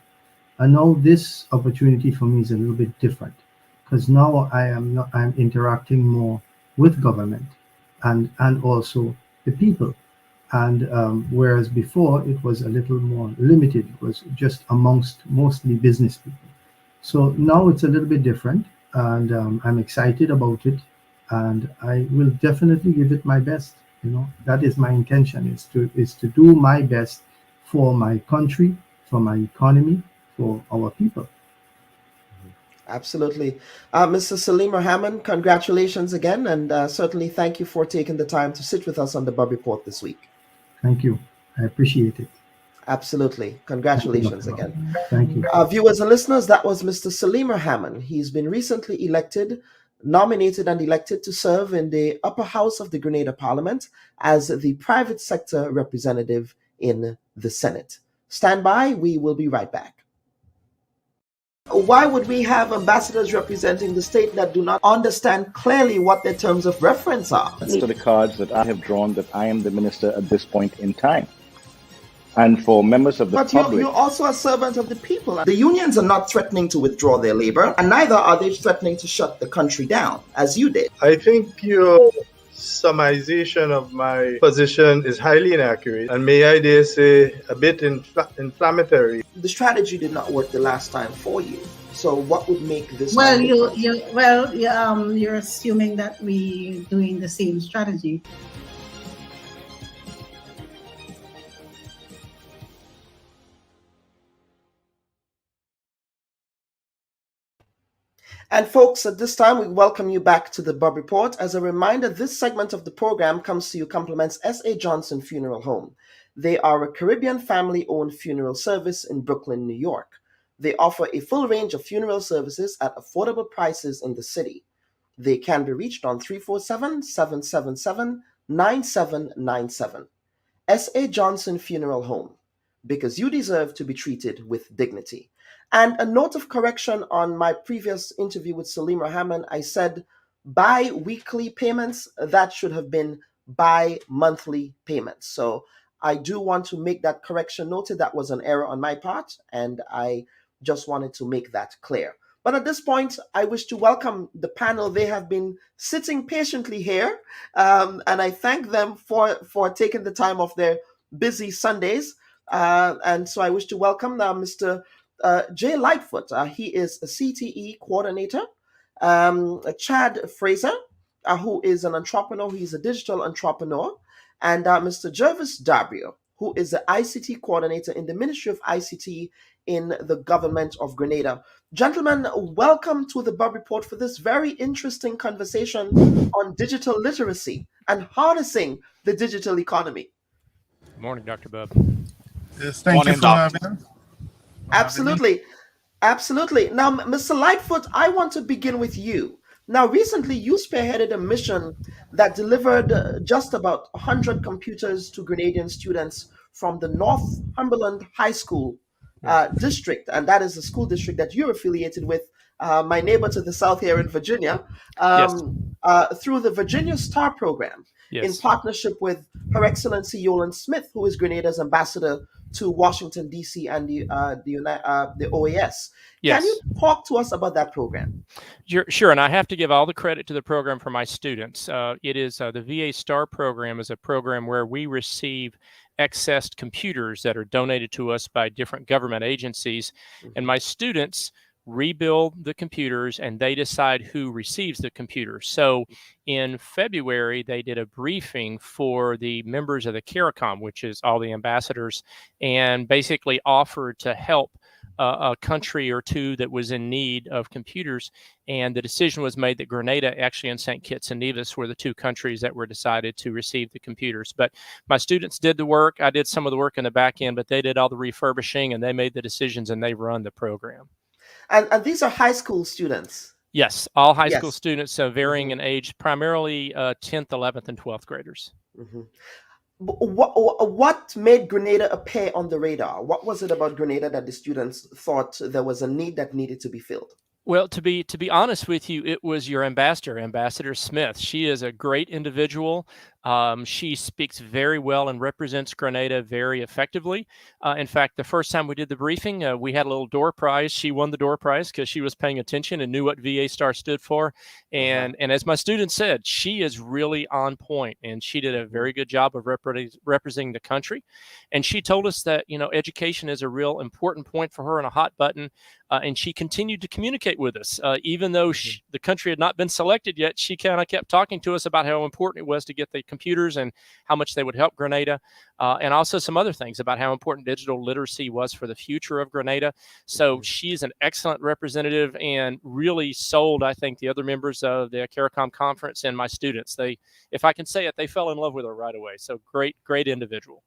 and now this opportunity for me is a little bit different, because now I'm interacting more with government and also the people, and whereas before it was a little more limited, it was just amongst mostly business people. So now it's a little bit different, and I'm excited about it. And I will definitely give it my best. That is my intention, is to do my best for my country, for my economy, for our people. Absolutely. Mr. Salima Hammond, congratulations again, and certainly thank you for taking the time to sit with us on the Bubb Report this week. Thank you. I appreciate it. Absolutely. Congratulations again. Thank you. Viewers and listeners, that was Mr. Salima Hammond. He's been recently nominated and elected to serve in the upper house of the Grenada Parliament as the private sector representative in the Senate. Stand by, we will be right back. Why would we have ambassadors representing the state that do not understand clearly what their terms of reference are? These are the cards that I have drawn, that I am the minister at this point in time. And for members of the public... But you're also a servant of the people. The unions are not threatening to withdraw their labor, and neither are they threatening to shut the country down, as you did. I think your summarization of my position is highly inaccurate, and may I dare say a bit inflammatory. The strategy did not work the last time for you. So what would make this? Well, you're assuming that we're doing the same strategy. And folks, at this time, we welcome you back to the Bubb Report. As a reminder, this segment of the program comes to you compliments S.A. Johnson Funeral Home. They are a Caribbean family-owned funeral service in Brooklyn, New York. They offer a full range of funeral services at affordable prices in the city. They can be reached on 347-777-9797. S.A. Johnson Funeral Home, because you deserve to be treated with dignity. And a note of correction on my previous interview with Salim Rahman, I said bi-weekly payments. That should have been bi-monthly payments. So I do want to make that correction noted. That was an error on my part, and I just wanted to make that clear. But at this point, I wish to welcome the panel. They have been sitting patiently here, and I thank them for taking the time off their busy Sundays. And so I wish to welcome Mr. Jay Lightfoot. He is a CTE coordinator. Chad Fraser, who is an entrepreneur. He's a digital entrepreneur. And Mr. Jervis Dabrio, who is the ICT coordinator in the Ministry of ICT in the government of Grenada. Gentlemen, welcome to the Bubb Report for this very interesting conversation on digital literacy and harnessing the digital economy. Good morning, Dr. Bubb. Yes, thank you for having us. Absolutely. Absolutely. Now, Mr. Lightfoot, I want to begin with you. Now, recently, you spearheaded a mission that delivered just about 100 computers to Grenadian students from the Northumberland High School district, and that is the school district that you're affiliated with, my neighbor to the south here in Virginia, through the Virginia STAR program, in partnership with Her Excellency Yolande Smith, who is Grenada's ambassador to Washington, D.C. and the OAS. Yes. Can you talk to us about that program? Sure, and I have to give all the credit to the program for my students. It is the VA STAR program is a program where we receive accessed computers that are donated to us by different government agencies, and my students rebuild the computers and they decide who receives the computer. So in February, they did a briefing for the members of the CARICOM, which is all the ambassadors, and basically offered to help a country or two that was in need of computers. And the decision was made that Grenada actually and St. Kitts and Nevis were the two countries that were decided to receive the computers. But my students did the work. I did some of the work in the back end, but they did all the refurbishing and they made the decisions and they run the program. And these are high school students? Yes, all high school students, varying in age, primarily 10th, 11th, and 12th graders. What made Grenada appear on the radar? What was it about Grenada that the students thought there was a need that needed to be filled? Well, to be honest with you, it was your ambassador, Ambassador Smith. She is a great individual. She speaks very well and represents Grenada very effectively. In fact, the first time we did the briefing, we had a little door prize. She won the door prize because she was paying attention and knew what VA STAR stood for. And as my students said, she is really on point, and she did a very good job of representing the country. And she told us that, education is a real important point for her and a hot button. And she continued to communicate with us. Even though the country had not been selected yet, she kind of kept talking to us about how important it was to get the computers and how much they would help Grenada. And also some other things about how important digital literacy was for the future of Grenada. So she's an excellent representative and really sold, I think, the other members of the CARICOM conference and my students. They, if I can say it, they fell in love with her right away. So great individual.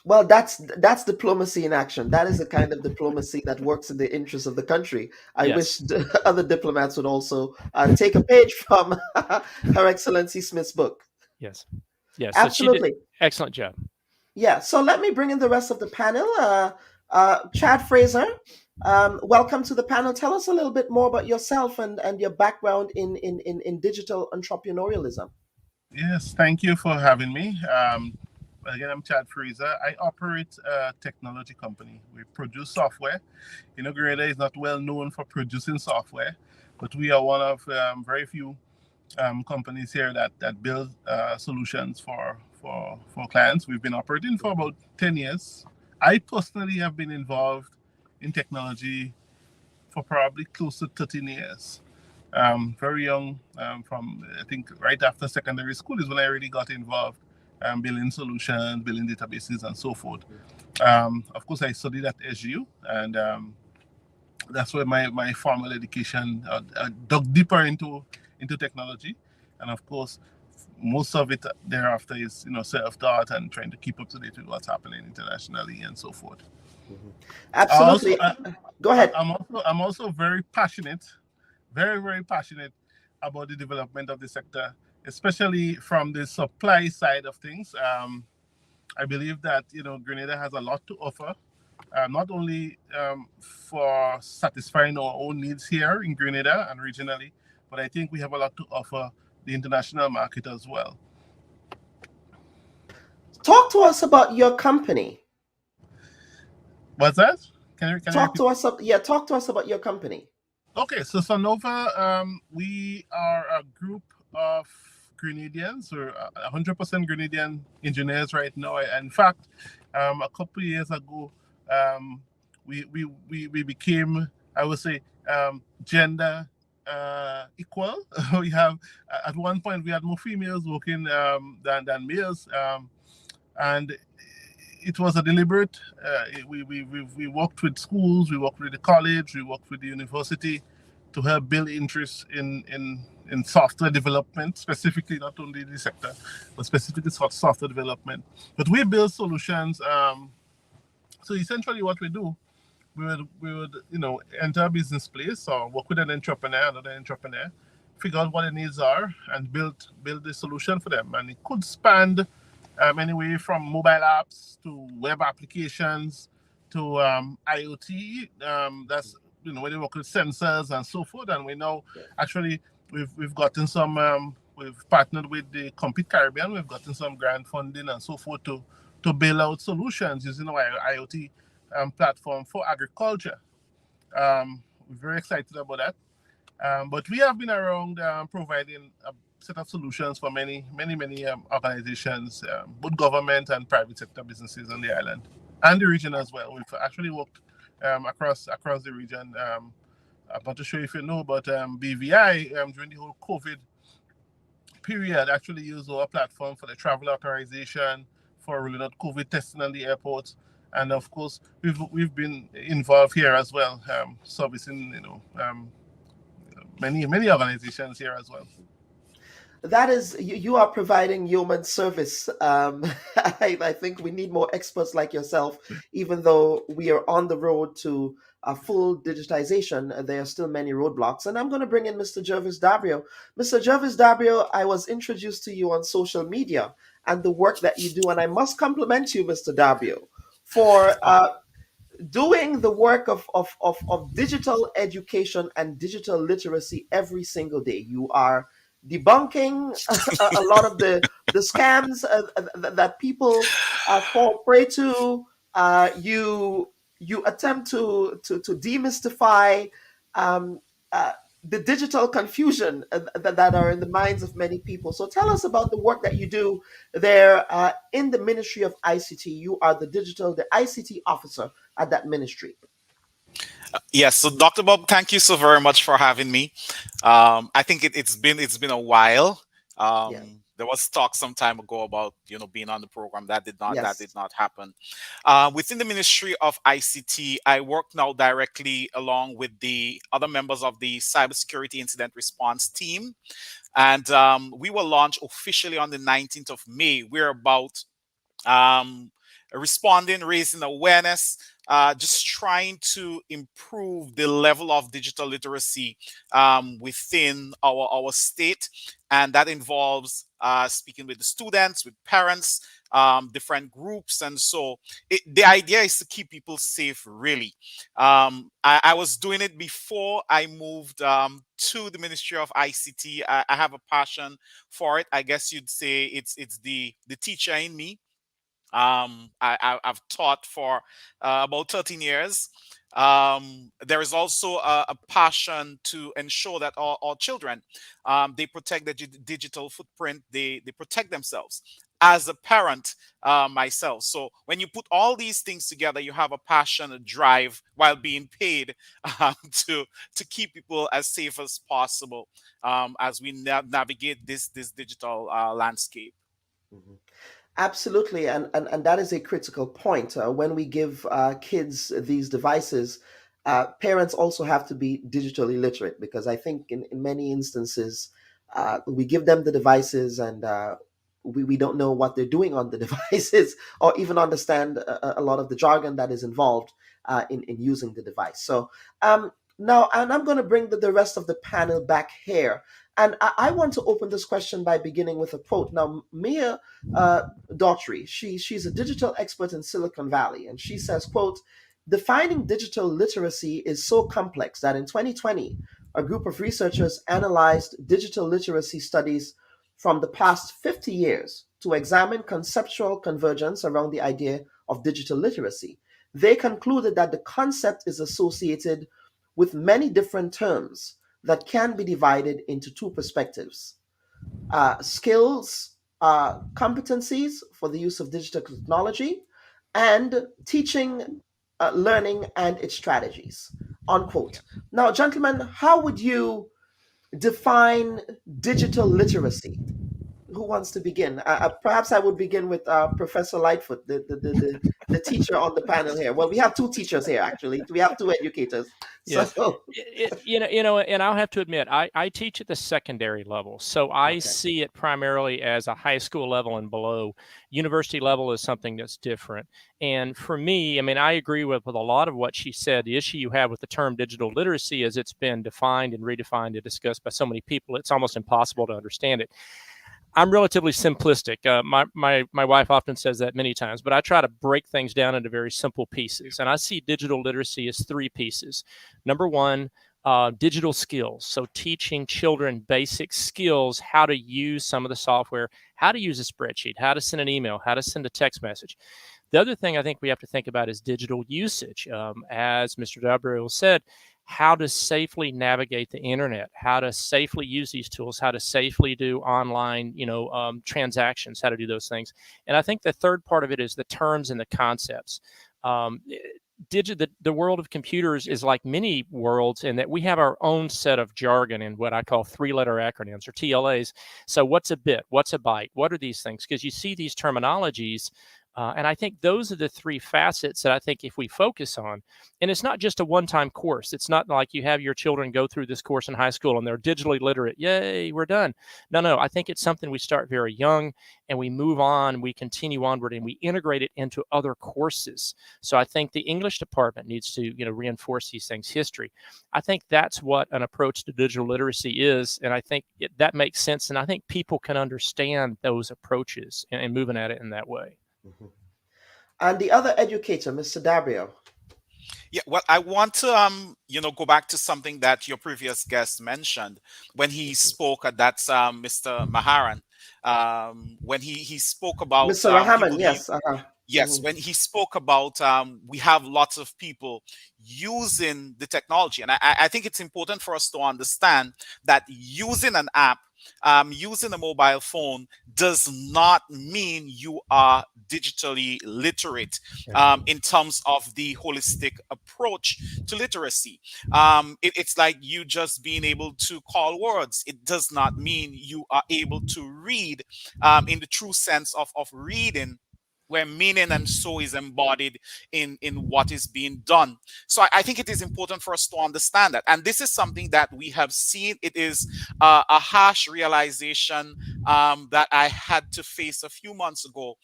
Well, that's diplomacy in action. That is the kind of diplomacy that works in the interest of the country. I wish other diplomats would also take a page from Her Excellency Smith's book. Yes, absolutely. So she did excellent job. Yeah. So let me bring in the rest of the panel. Chad Fraser, welcome to the panel. Tell us a little bit more about yourself and your background in digital entrepreneurialism. Yes, thank you for having me. Again, I'm Chad Fraser. I operate a technology company. We produce software. Grenada is not well known for producing software, but we are one of very few companies here that build solutions for clients. We've been operating for about 10 years. I personally have been involved in technology for probably close to 13 years. Very young, from I think right after secondary school is when I really got involved. Building solutions, building databases, and so forth. Of course, I studied at SGU, and that's where my formal education dug deeper into technology, and of course, most of it thereafter is self-taught and trying to keep up to date with what's happening internationally and so forth. Absolutely. Go ahead. I'm also very passionate, very passionate about the development of the sector, especially from the supply side of things. I believe that Grenada has a lot to offer, not only for satisfying our own needs here in Grenada and regionally, but I think we have a lot to offer the international market as well. Talk to us about your company. What's that? Can you talk to us? Talk to us about your company. Okay, so Sonova, we are a group of Grenadians, or 100% Grenadian engineers right now. In fact, a couple of years ago, we became, I would say, gender equal. We have, at one point, we had more females working than males, and it was a deliberate. We worked with schools, we worked with the college, we worked with the university to help build interest in software development, specifically not only the sector, but specifically software development. But we build solutions. So essentially, what we do, we would enter a business place or work with another entrepreneur, figure out what the needs are, and build the solution for them. And it could span anyway from mobile apps to web applications to IoT. That's when they work with sensors and so forth. And we know actually we've gotten some. We've partnered with the Compete Caribbean. We've gotten some grant funding and so forth to build out solutions using our IoT platform for agriculture. We're very excited about that. But we have been around providing a set of solutions for many organizations, both government and private sector businesses on the island and the region as well. We've actually worked across the region. I'm not too sure if you know, but BVI during the whole COVID period actually used our platform for the travel authorization, for rolling out COVID testing on the airports, and of course we've been involved here as well, servicing many organizations here as well. That is, you are providing human service. I think we need more experts like yourself. Even though we are on the road to a full digitization, there are still many roadblocks. And I'm going to bring in Mr. Jervis Dabrio. Mr. Jervis Dabrio, I was introduced to you on social media and the work that you do. And I must compliment you, Mr. Dabrio, for doing the work of digital education and digital literacy every single day. You are debunking a lot of the scams that people fall prey to. You attempt to demystify the digital confusion that are in the minds of many people. So tell us about the work that you do there in the Ministry of ICT. You are the ICT officer at that ministry. Yes, so Dr. Bubb, thank you so very much for having me. I think it's been a while. There was talk some time ago about being on the program. That did not happen. Within the Ministry of ICT, I work now directly along with the other members of the Cybersecurity Incident Response Team, and we will launch officially on the 19th of May. We're about responding, raising awareness, just trying to improve the level of digital literacy within our state. And that involves speaking with the students, with parents, different groups. And so the idea is to keep people safe, really. I was doing it before I moved to the Ministry of ICT. I have a passion for it. I guess you'd say it's the teacher in me. I've taught for about 13 years. There is also a passion to ensure that our children, they protect their digital footprint, they protect themselves. As a parent myself, so when you put all these things together, you have a passion, a drive, while being paid to keep people as safe as possible as we navigate this digital landscape. Mm-hmm. Absolutely, and that is a critical point. When we give kids these devices, parents also have to be digitally literate, because I think in many instances we give them the devices and we don't know what they're doing on the devices, or even understand a lot of the jargon that is involved in using the device. So now, and I'm going to bring the rest of the panel back here. And I want to open this question by beginning with a quote. Now, Mia Daughtry, she's a digital expert in Silicon Valley, and she says, quote, "Defining digital literacy is so complex that in 2020, a group of researchers analyzed digital literacy studies from the past 50 years to examine conceptual convergence around the idea of digital literacy. They concluded that the concept is associated with many different terms that can be divided into two perspectives: skills, competencies for the use of digital technology, and teaching, learning, and its strategies," unquote. Now, gentlemen, how would you define digital literacy? Who wants to begin? Perhaps I would begin with Professor Lightfoot, the teacher on the panel here. Well, we have two teachers here, actually. We have two educators. So, And I'll have to admit, I teach at the secondary level, so I see it primarily as a high school level and below. University level is something that's different. And for me, I mean, I agree with a lot of what she said. The issue you have with the term digital literacy is it's been defined and redefined and discussed by so many people, it's almost impossible to understand it. I'm relatively simplistic. My wife often says that many times, but I try to break things down into very simple pieces. And I see digital literacy as three pieces. Number one, digital skills. So teaching children basic skills, how to use some of the software, how to use a spreadsheet, how to send an email, how to send a text message. The other thing I think we have to think about is digital usage. As Mr. Gabriel said, how to safely navigate the internet, how to safely use these tools, how to safely do online, transactions, how to do those things. And I think the third part of it is the terms and the concepts. The world of computers is like many worlds in that we have our own set of jargon and what I call three-letter acronyms or TLAs. So what's a bit? What's a byte? What are these things? Because you see these terminologies. And I think those are the three facets that I think if we focus on, and it's not just a one-time course. It's not like you have your children go through this course in high school and they're digitally literate. Yay, we're done. No, I think it's something we start very young and we move on, we continue onward and we integrate it into other courses. So I think the English department needs to, reinforce these things, history. I think that's what an approach to digital literacy is. And I think that makes sense. And I think people can understand those approaches and moving at it in that way. Mm-hmm. And the other educator, Mr. Dabrio. Yeah, well, I want to go back to something that your previous guest mentioned when he spoke. That's Mr. Maharan. When he spoke about Mr. Rahman, yes. Yes, Mm-hmm. when he spoke about we have lots of people using the technology, and I think it's important for us to understand that using an app, using a mobile phone does not mean you are digitally literate in terms of the holistic approach to literacy. It's like you just being able to call words. It does not mean you are able to read in the true sense of reading, where meaning and so is embodied in what is being done. So I think it is important for us to understand that. And this is something that we have seen. It is a harsh realization that I had to face a few months ago,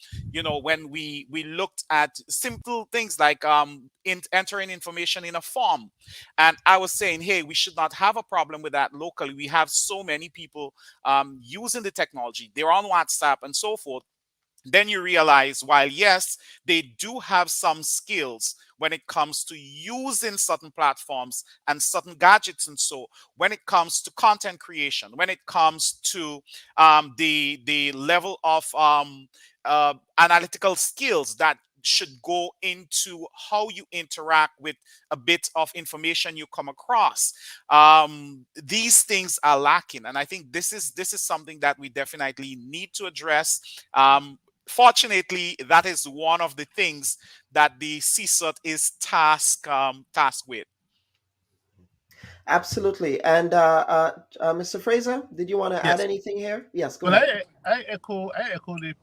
when we looked at simple things like entering information in a form. And I was saying, hey, we should not have a problem with that locally. We have so many people using the technology. They're on WhatsApp and so forth. Then you realize, while yes, they do have some skills when it comes to using certain platforms and certain gadgets, and so when it comes to content creation, when it comes to the level of analytical skills that should go into how you interact with a bit of information you come across. These things are lacking, and I think this is something that we definitely need to address. Fortunately, that is one of the things that the CSUT is tasked with. Absolutely. And Mr. Fraser, did you want to add anything here? Yes, go ahead. I echo the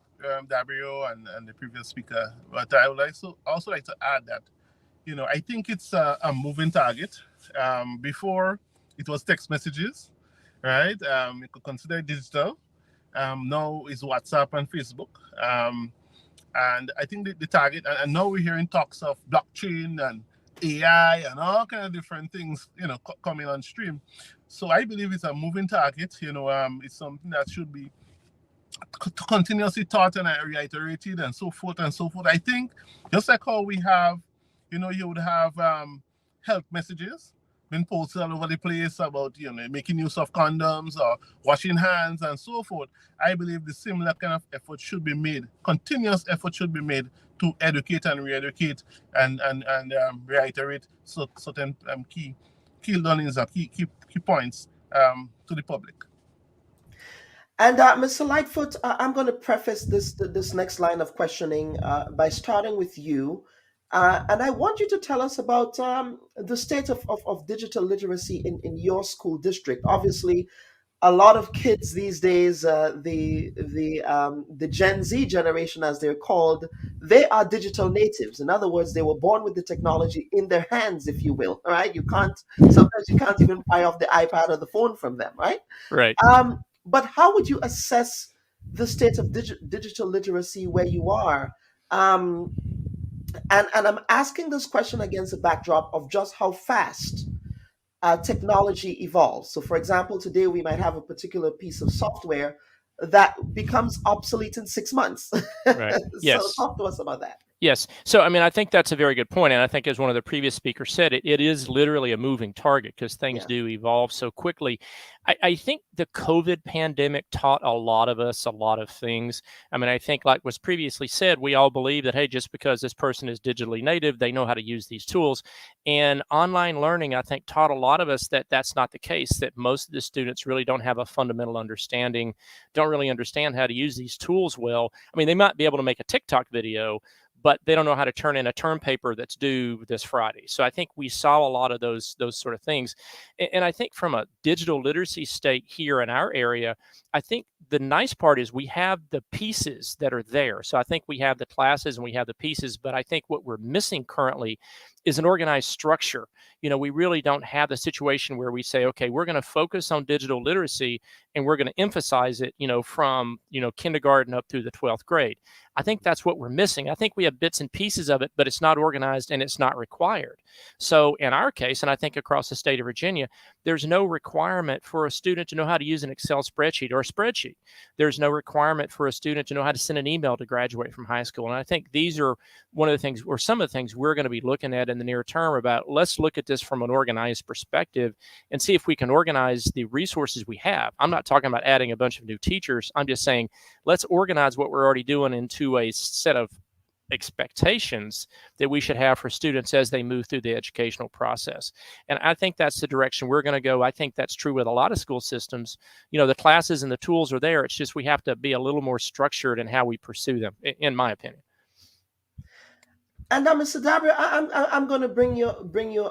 Dabrio and the previous speaker, but I would also like to add that I think it's a moving target. Before it was text messages, right? You could consider it digital. Now it's WhatsApp and Facebook. And I think the target, and now we're hearing talks of blockchain and AI and all kind of different things, coming on stream. So I believe it's a moving target. It's something that should be continuously taught and reiterated and so forth and so forth. I think just like how we have, you would have health messages been posted all over the place about, making use of condoms or washing hands and so forth. I believe the similar kind of effort should be made, continuous effort should be made to educate and re-educate and reiterate certain key learnings or key points to the public. And Mr. Lightfoot, I'm going to preface this next line of questioning by starting with you. And I want you to tell us about the state of digital literacy in your school district. Obviously, a lot of kids these days, the Gen Z generation, as they're called, they are digital natives. In other words, they were born with the technology in their hands, if you will. Right? Sometimes you can't even buy off the iPad or the phone from them. Right? Right. But how would you assess the state of digital literacy where you are? And I'm asking this question against the backdrop of just how fast technology evolves. So, for example, today we might have a particular piece of software that becomes obsolete in 6 months. Right. Yes. So, talk to us about that. Yes. So, I think that's a very good point. And I think, as one of the previous speakers said, it is literally a moving target because things do evolve so quickly. I think the COVID pandemic taught a lot of us a lot of things. I think, like was previously said, we all believe that, hey, just because this person is digitally native, they know how to use these tools. And online learning, I think, taught a lot of us that that's not the case, that most of the students really don't have a fundamental understanding, don't really understand how to use these tools well. They might be able to make a TikTok video, but they don't know how to turn in a term paper that's due this Friday. So I think we saw a lot of those sort of things. And I think from a digital literacy state here in our area, I think the nice part is we have the pieces that are there. So I think we have the classes and we have the pieces, but I think what we're missing currently is an organized structure. We really don't have the situation where we say, okay, we're going to focus on digital literacy and we're going to emphasize it, from, kindergarten up through the 12th grade. I think that's what we're missing. I think we have bits and pieces of it, but it's not organized and it's not required. So in our case, and I think across the state of Virginia, there's no requirement for a student to know how to use an Excel spreadsheet or a spreadsheet. There's no requirement for a student to know how to send an email to graduate from high school. And I think these are one of the things, or some of the things we're going to be looking at in the near term about, let's look at this from an organized perspective and see if we can organize the resources we have. I'm not talking about adding a bunch of new teachers. I'm just saying, let's organize what we're already doing into a set of expectations that we should have for students as they move through the educational process. And I think that's the direction we're going to go. I think that's true with a lot of school systems. The classes and the tools are there. It's just we have to be a little more structured in how we pursue them, in my opinion. And now, Mr. Dabra, I'm going to bring you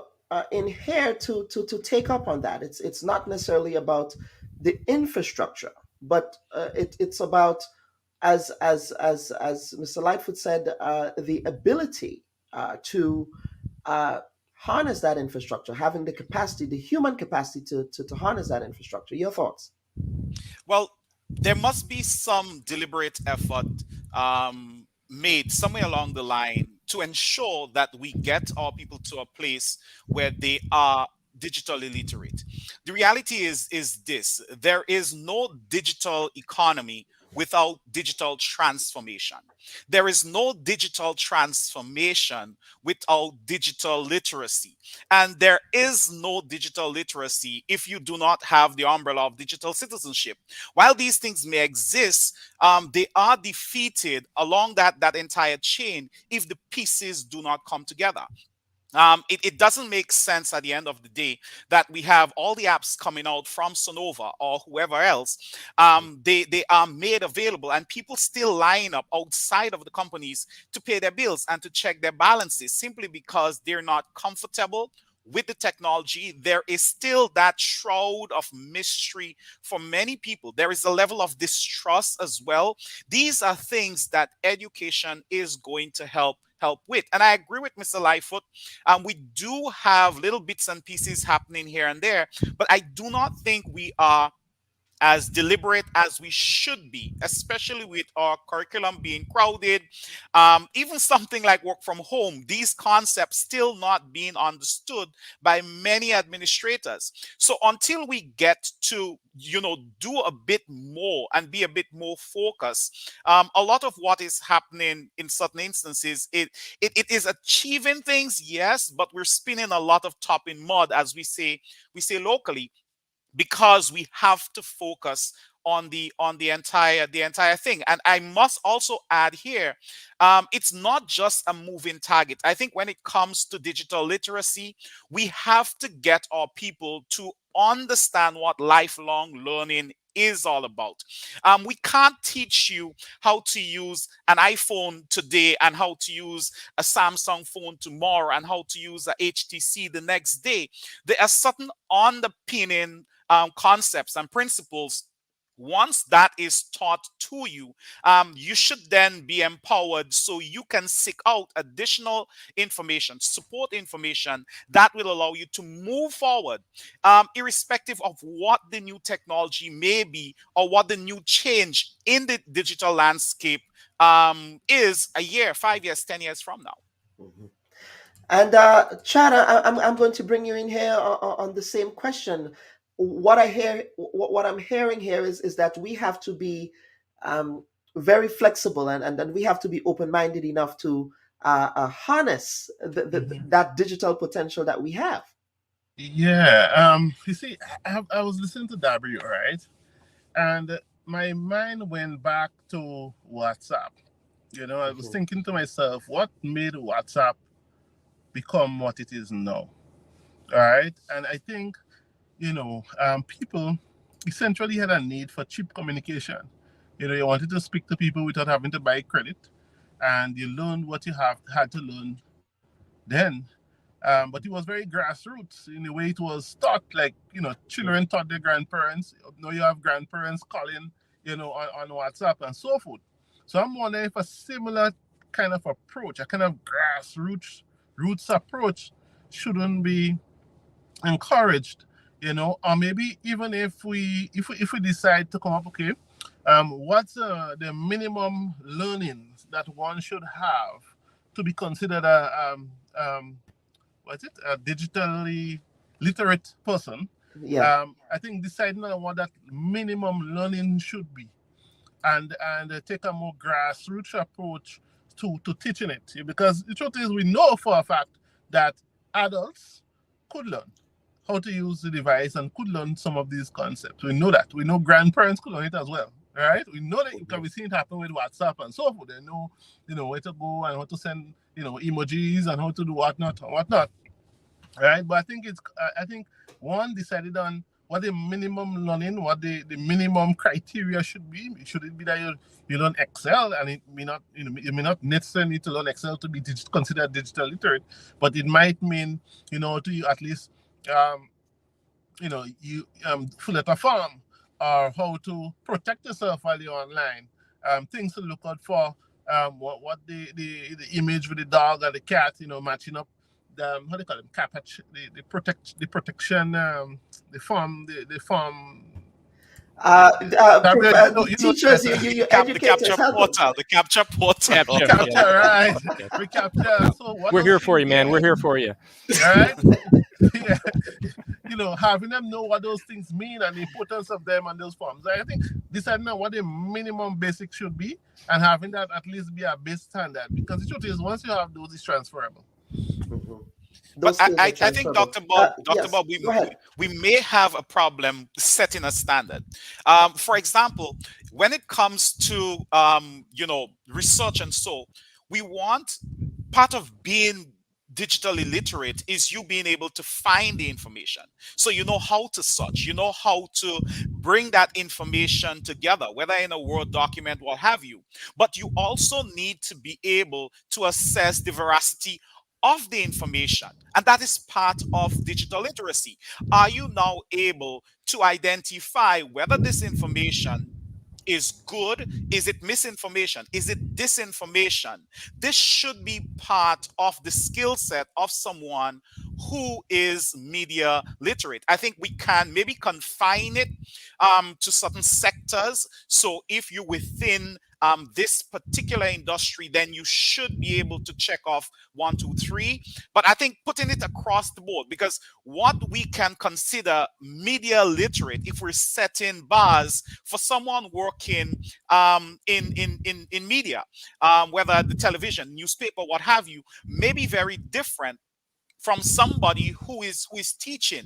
in here to take up on that. It's not necessarily about the infrastructure, but it's about, as Mr. Lightfoot said, the ability to harness that infrastructure, having the capacity, the human capacity to harness that infrastructure. Your thoughts? Well, there must be some deliberate effort made somewhere along the line to ensure that we get our people to a place where they are digitally literate. The reality is this: there is no digital economy without digital transformation. There is no digital transformation without digital literacy. And there is no digital literacy if you do not have the umbrella of digital citizenship. While these things may exist, they are defeated along that entire chain if the pieces do not come together. It doesn't make sense at the end of the day that we have all the apps coming out from Sonova or whoever else. They are made available and people still line up outside of the companies to pay their bills and to check their balances simply because they're not comfortable with the technology. There is still that shroud of mystery for many people. There is a level of distrust as well. These are things that education is going to help with. And I agree with Mr. Lightfoot. We do have little bits and pieces happening here and there, but I do not think we are as deliberate as we should be, especially with our curriculum being crowded. Even something like work from home, these concepts still not being understood by many administrators. So until we get to, do a bit more and be a bit more focused, a lot of what is happening in certain instances, it is achieving things, yes, but we're spinning a lot of top in mud, as we say locally, because we have to focus on the entire thing. And I must also add here, it's not just a moving target. I think when it comes to digital literacy, we have to get our people to understand what lifelong learning is all about. We can't teach you how to use an iPhone today and how to use a Samsung phone tomorrow and how to use a HTC the next day. There are certain underpinning concepts and principles. Once that is taught to you, you should then be empowered so you can seek out additional information, support information that will allow you to move forward, irrespective of what the new technology may be or what the new change in the digital landscape is a year, 5 years, 10 years from now. Mm-hmm. And Chad, I'm going to bring you in here on the same question. What I'm hearing here is that we have to be very flexible and we have to be open-minded enough to harness that digital potential that we have. Yeah. You see, I was listening to W, right? And my mind went back to WhatsApp. I was thinking to myself, what made WhatsApp become what it is now? All right. And I think, people essentially had a need for cheap communication. You wanted to speak to people without having to buy credit, and you learned what you had to learn then. But it was very grassroots in the way it was taught. Like, children taught their grandparents. Now you have grandparents calling, on WhatsApp and so forth. So I'm wondering if a similar kind of approach, a kind of grassroots approach, shouldn't be encouraged, or maybe even if we decide to come up, okay, what's the minimum learning that one should have to be considered a digitally literate person? Yeah. I think deciding on what that minimum learning should be, and take a more grassroots approach to teaching it, because the truth is we know for a fact that adults could learn how to use the device and could learn some of these concepts. We know that. We know grandparents could learn it as well, right? We know that because we've seen it happen with WhatsApp and so forth. They know, where to go and how to send, emojis and how to do whatnot, right? But I think one decided on what the minimum learning, what the minimum criteria should be. Should it be that you learn Excel, and it may not, you may not necessarily need to learn Excel to be considered digital literate, but it might mean, to you at least, you fill out a form, or how to protect yourself while you're online. Things to look out for. What the image with the dog or the cat, matching up. How do they call them? The protection, the form. Teachers, you educators, the capture portal. Capture, right? We capture. So we're here for you, man. We're here for you. All right. Yeah. Having them know what those things mean and the importance of them and those forms. I think deciding on what the minimum basic should be and having that at least be a base standard, because the truth is once you have those, it's transferable. Mm-hmm. But I think, Dr. Bob, we may have a problem setting a standard. For example, when it comes to research and so, we want part of being digitally literate is you being able to find the information. So you know how to search, you know how to bring that information together, whether in a Word document, what have you. But you also need to be able to assess the veracity of the information. And that is part of digital literacy. Are you now able to identify whether this information is good? Is it misinformation? Is it disinformation? This should be part of the skill set of someone who is media literate. I think we can maybe confine it to certain sectors. So if you're within this particular industry, then you should be able to check off 1, 2, 3. But I think putting it across the board, because what we can consider media literate, if we're setting bars for someone working in media, whether the television, newspaper, what have you, may be very different from somebody who is teaching.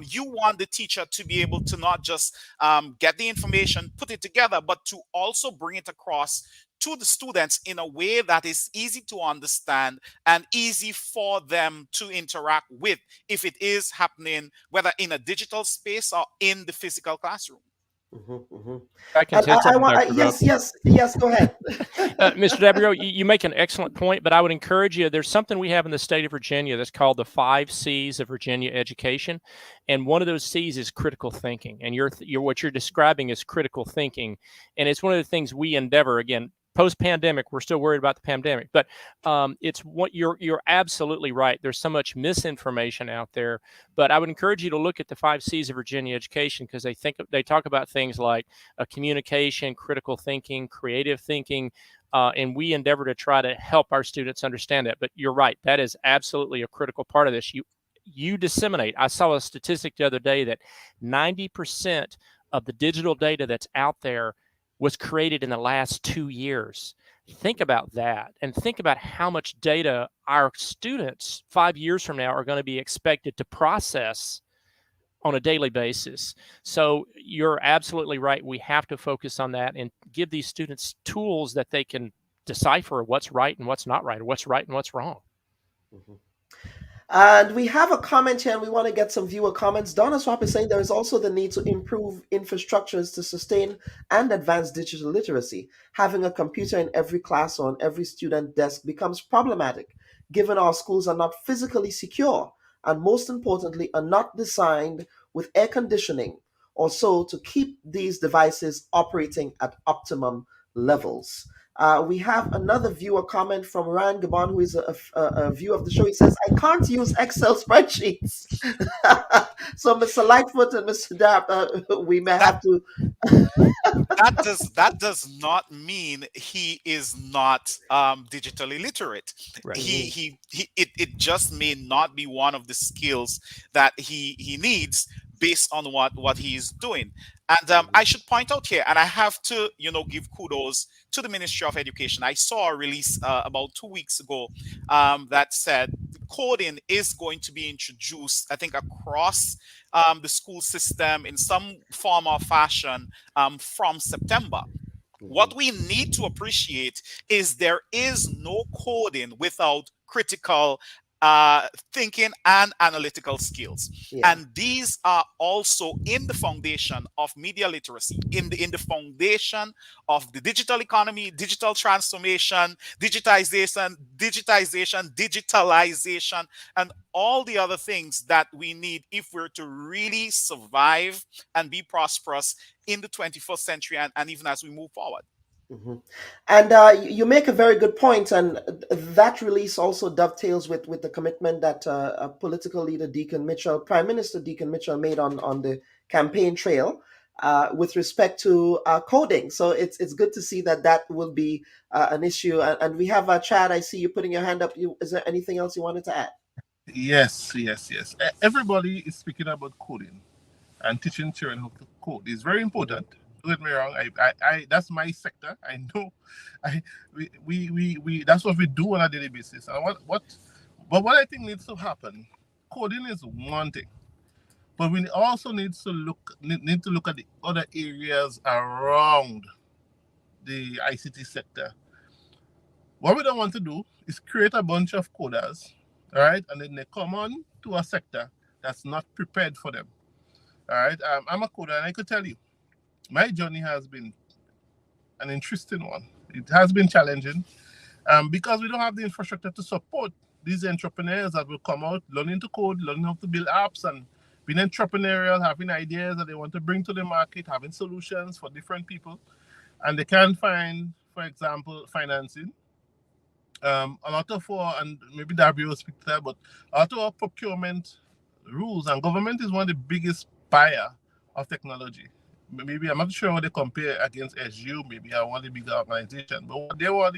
You want the teacher to be able to not just get the information, put it together, but to also bring it across to the students in a way that is easy to understand and easy for them to interact with, if it is happening, whether in a digital space or in the physical classroom. I can say something, Dr. Yes, go ahead. Mr. Dabrio, you make an excellent point, but I would encourage you, there's something we have in the state of Virginia that's called the 5 C's of Virginia education. And one of those C's is critical thinking. And what you're describing is critical thinking. And it's one of the things we endeavor, again, post-pandemic, we're still worried about the pandemic, but it's what you're absolutely right. There's so much misinformation out there, but I would encourage you to look at the 5 C's of Virginia education, because they talk about things like communication, critical thinking, creative thinking, and we endeavor to try to help our students understand that. But you're right, that is absolutely a critical part of this. You disseminate. I saw a statistic the other day that 90% of the digital data that's out there was created in the last 2 years. Think about that, and think about how much data our students 5 years from now are going to be expected to process on a daily basis. So you're absolutely right. We have to focus on that and give these students tools that they can decipher what's right and what's not right, or what's right and what's wrong. And we have a comment here, and we want to get some viewer comments. Donna Swap is saying there is also the need to improve infrastructures to sustain and advance digital literacy. Having a computer in every class or on every student desk becomes problematic, given our schools are not physically secure, and most importantly, are not designed with air conditioning or so to keep these devices operating at optimum levels. We have another viewer comment from Ryan Gabon, who is a viewer of the show. He says, I can't use Excel spreadsheets. So Mr. Lightfoot and Mr. Dapp, we may have to... that does not mean he is not digitally literate. Right. It just may not be one of the skills that he needs based on what he's doing. And I should point out here, and I have to, give kudos to the Ministry of Education. I saw a release about 2 weeks ago that said coding is going to be introduced, I think, across the school system in some form or fashion from September. What we need to appreciate is there is no coding without critical thinking and analytical skills. Yeah. And these are also in the foundation of media literacy, in the foundation of the digital economy, digital transformation, digitalization, and all the other things that we need if we're to really survive and be prosperous in the 21st century and even as we move forward. And you make a very good point, and that release also dovetails with the commitment that political leader Deacon Mitchell, Prime Minister Deacon Mitchell, made on the campaign trail with respect to coding. So it's good to see that will be an issue. And we have Chad. I see you putting your hand up. Is there anything else you wanted to add? Yes. Everybody is speaking about coding and teaching children how to code. It's very important. Don't get me wrong. I that's my sector. I know. We that's what we do on a daily basis. And what I think needs to happen, coding is one thing, but we also need to look at the other areas around the ICT sector. What we don't want to do is create a bunch of coders, all right, and then they come on to a sector that's not prepared for them. All right, I'm a coder, and I could tell you, my journey has been an interesting one. It has been challenging because we don't have the infrastructure to support these entrepreneurs that will come out learning to code, learning how to build apps, and being entrepreneurial, having ideas that they want to bring to the market, having solutions for different people, and they can't find, for example, financing. A lot of and maybe Darby will speak to that, but a lot of our procurement rules, and government is one of the biggest buyer of technology. Maybe I'm not sure what they compare against SU, maybe I want the bigger organization, but they were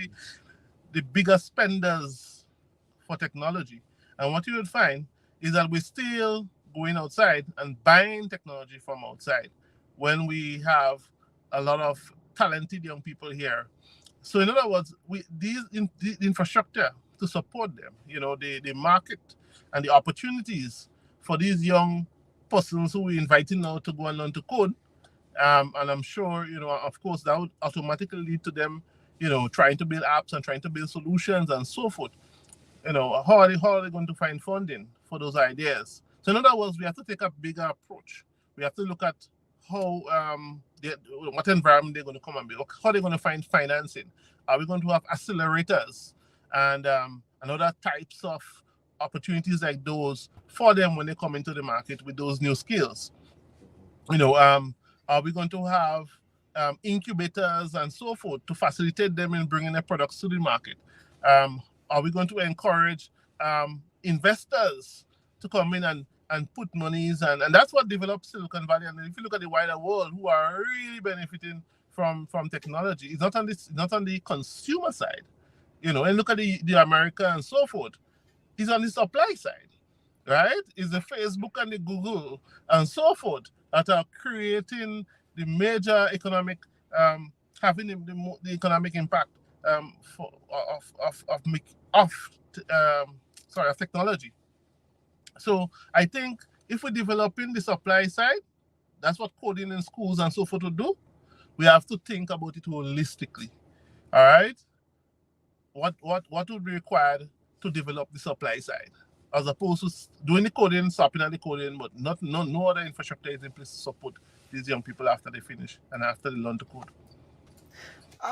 the biggest spenders for technology. And what you would find is that we're still going outside and buying technology from outside when we have a lot of talented young people here. So in other words, the infrastructure to support them, the market and the opportunities for these young persons who we're inviting now to go and learn to code. And I'm sure, of course, that would automatically lead to them, trying to build apps and trying to build solutions and so forth. How are they going to find funding for those ideas? So in other words, we have to take a bigger approach. We have to look at how what environment they're going to come and build, how they're going to find financing. Are we going to have accelerators and other types of opportunities like those for them when they come into the market with those new skills? Are we going to have incubators and so forth to facilitate them in bringing their products to the market? Are we going to encourage investors to come in and put monies? And that's what developed Silicon Valley. And if you look at the wider world, who are really benefiting from technology, it's not on the consumer side. And look at the America and so forth. It's on the supply side, right? It's the Facebook and the Google and so forth that are creating the major economic, having the economic impact of technology. So I think if we're developing the supply side, that's what coding in schools and so forth will do. We have to think about it holistically. All right. What would be required to develop the supply side, as opposed to doing the coding, stopping at the coding, but no other infrastructure is in place to support these young people after they finish and after they learn to code.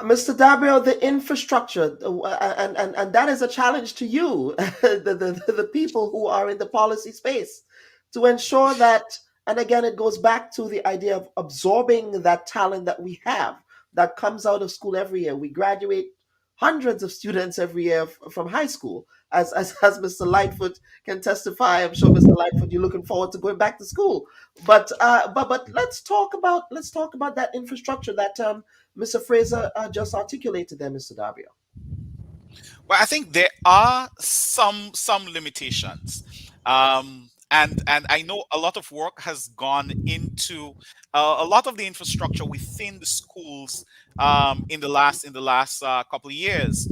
Mr. Dabrio, the infrastructure, and that is a challenge to you, the people who are in the policy space, to ensure that, and again, it goes back to the idea of absorbing that talent that we have that comes out of school every year. We graduate hundreds of students every year from high school. As Mr. Lightfoot can testify, I'm sure Mr. Lightfoot, you're looking forward to going back to school. But let's talk about that infrastructure that Mr. Fraser just articulated there, Mr. Dabrio. Well, I think there are some limitations. And I know a lot of work has gone into a lot of the infrastructure within the schools in the last couple of years.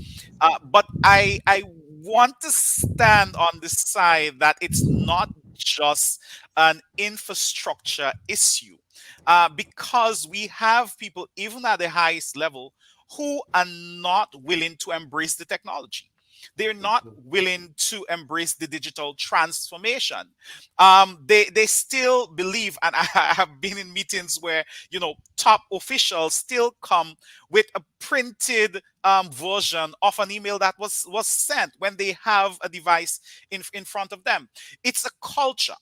But I want to stand on the side that it's not just an infrastructure issue, because we have people even at the highest level who are not willing to embrace the technology. They're not willing to embrace the digital transformation. They still believe, and I have been in meetings where top officials still come with a printed version of an email that was sent when they have a device in front of them. It's a culture.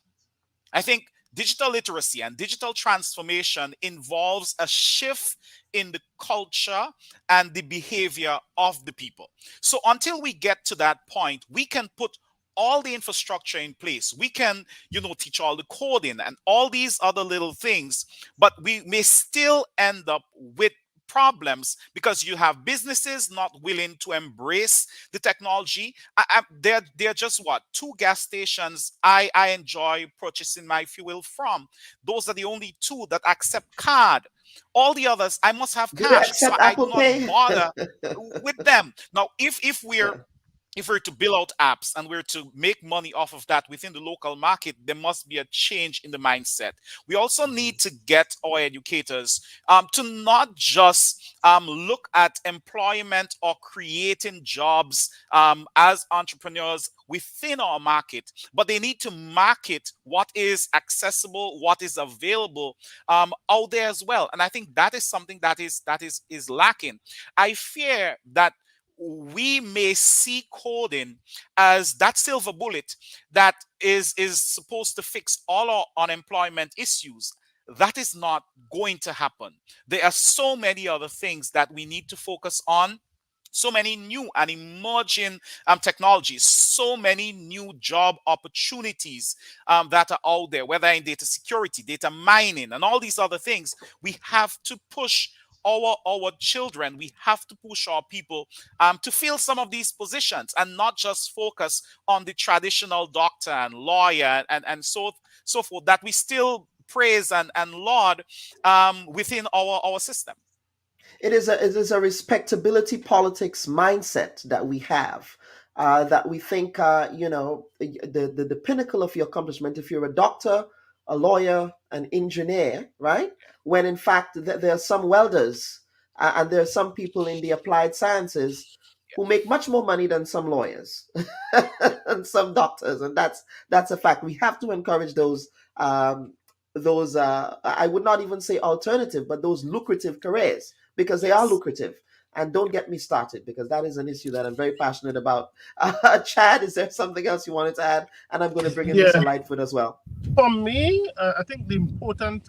I think digital literacy and digital transformation involves a shift in the culture and the behavior of the people. So until we get to that point, we can put all the infrastructure in place. We can, teach all the coding and all these other little things, but we may still end up with problems because you have businesses not willing to embrace the technology. They're just two gas stations I enjoy purchasing my fuel from. Those are the only two that accept card. All the others, I must have cash, so I do not bother with them. Now, if we're to build out apps and we're to make money off of that within the local market, there must be a change in the mindset. We also need to get our educators to not just look at employment or creating jobs as entrepreneurs within our market, but they need to market what is accessible, what is available out there as well. And I think that is something that is lacking. I fear that we may see coding as that silver bullet that is supposed to fix all our unemployment issues. That is not going to happen. There are so many other things that we need to focus on, so many new and emerging technologies, so many new job opportunities that are out there, whether in data security, data mining, and all these other things. We have to push our children, we have to push our people to fill some of these positions and not just focus on the traditional doctor and lawyer and so forth that we still praise and laud within our system. It is a respectability politics mindset that we have. That we think, the pinnacle of your accomplishment, if you're a doctor, a lawyer, an engineer, right? When in fact there are some welders and there are some people in the applied sciences who make much more money than some lawyers and some doctors, and that's a fact. We have to encourage those I would not even say alternative, but those lucrative careers, because they are lucrative. And don't get me started, because that is an issue that I'm very passionate about. Chad, is there something else you wanted to add? And I'm going to bring in Mr. Lightfoot as well. For me, I think what I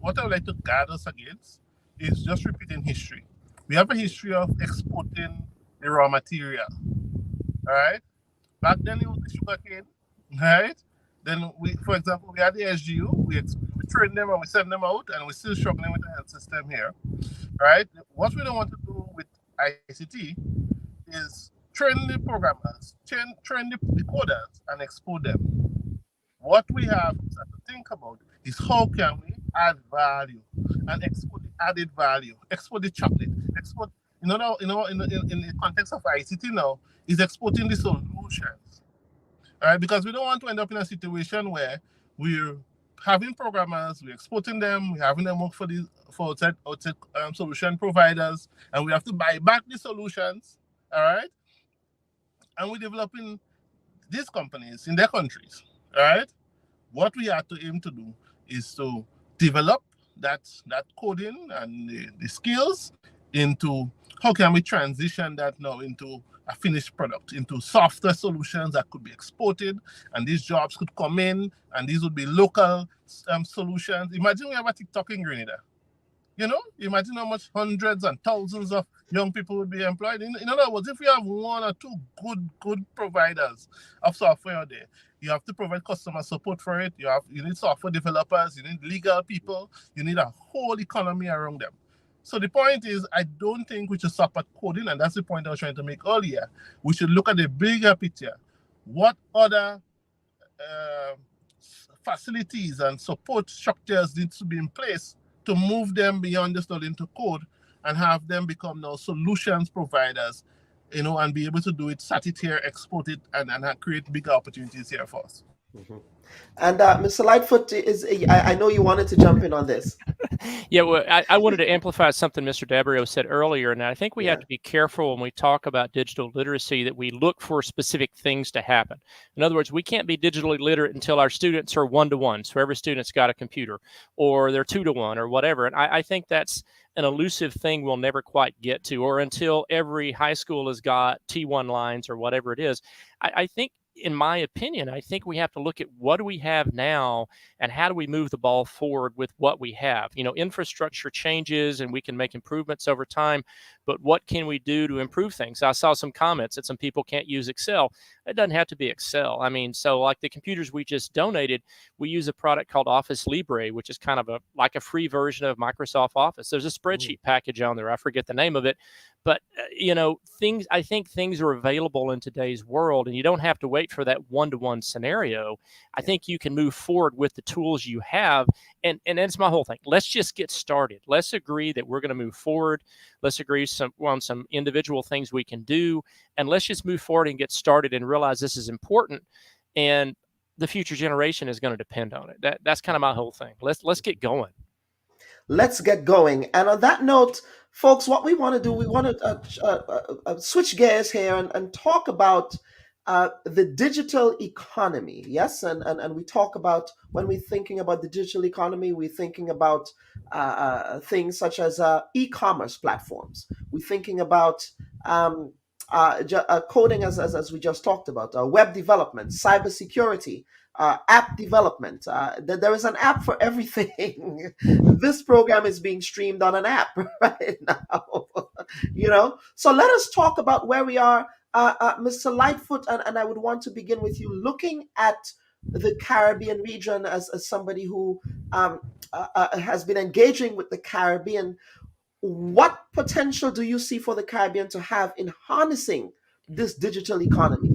would like to guard us against is just repeating history. We have a history of exporting the raw material. All right? Back then it was the sugar cane, right? Then for example, we had the SGU, we train them and we send them out, and we're still struggling with the health system here, right? What we don't want to do with ICT is train the programmers, train the coders, and export them. What we have to think about is how can we add value and export the added value, export the chocolate, export. In the context of ICT now, is exporting the solutions. All right, because we don't want to end up in a situation where we're having programmers, we're exporting them, we're having them work for outside solution providers, and we have to buy back the solutions. All right, and we're developing these companies in their countries. All right, what we have to aim to do is to develop that coding and the skills into how can we transition that now into a finished product, into software solutions that could be exported, and these jobs could come in, and these would be local solutions. Imagine we have a TikTok in Grenada. Imagine how much hundreds and thousands of young people would be employed. In other words, if we have one or two good providers of software out there, you have to provide customer support for it. You need software developers, you need legal people, you need a whole economy around them. So the point is, I don't think we should stop at coding, and that's the point I was trying to make earlier. We should look at the bigger picture. What other facilities and support structures need to be in place to move them beyond just learning to code and have them become now solutions providers, and be able to do it, sat it here, export it, and create bigger opportunities here for us. Mm-hmm. And Mr. Lightfoot, I know you wanted to jump in on this. Yeah, well, I wanted to amplify something Mr. Dabrio said earlier, and I think we have to be careful when we talk about digital literacy that we look for specific things to happen. In other words, we can't be digitally literate until our students are 1-to-1, so every student's got a computer, or they're 2-to-1, or whatever. And I think that's an elusive thing we'll never quite get to, or until every high school has got T1 lines or whatever it is. I think, in my opinion, I think we have to look at what do we have now and how do we move the ball forward with what we have. Infrastructure changes and we can make improvements over time, but what can we do to improve things? I saw some comments that some people can't use Excel. It doesn't have to be Excel. So like the computers we just donated, we use a product called Office Libre, which is kind of like a free version of Microsoft Office. There's a spreadsheet package on there. I forget the name of it. But, I think things are available in today's world, and you don't have to wait for that 1-to-1 scenario. I think you can move forward with the tools you have. And that's my whole thing. Let's just get started. Let's agree that we're going to move forward. Let's agree on some individual things we can do. And let's just move forward and get started and realize this is important. And the future generation is going to depend on it. That's kind of my whole thing. Let's get going. Let's get going. And on that note, folks, what we want to do, we want to switch gears here and talk about the digital economy. Yes, and we talk about, when we're thinking about the digital economy, we're thinking about things such as e-commerce platforms. We're thinking about coding, as we just talked about, web development, cybersecurity, app development. There is an app for everything. This program is being streamed on an app right now. So let us talk about where we are, Mr. Lightfoot, and I would want to begin with you, looking at the Caribbean region as somebody who has been engaging with the Caribbean. What potential do you see for the Caribbean to have in harnessing this digital economy?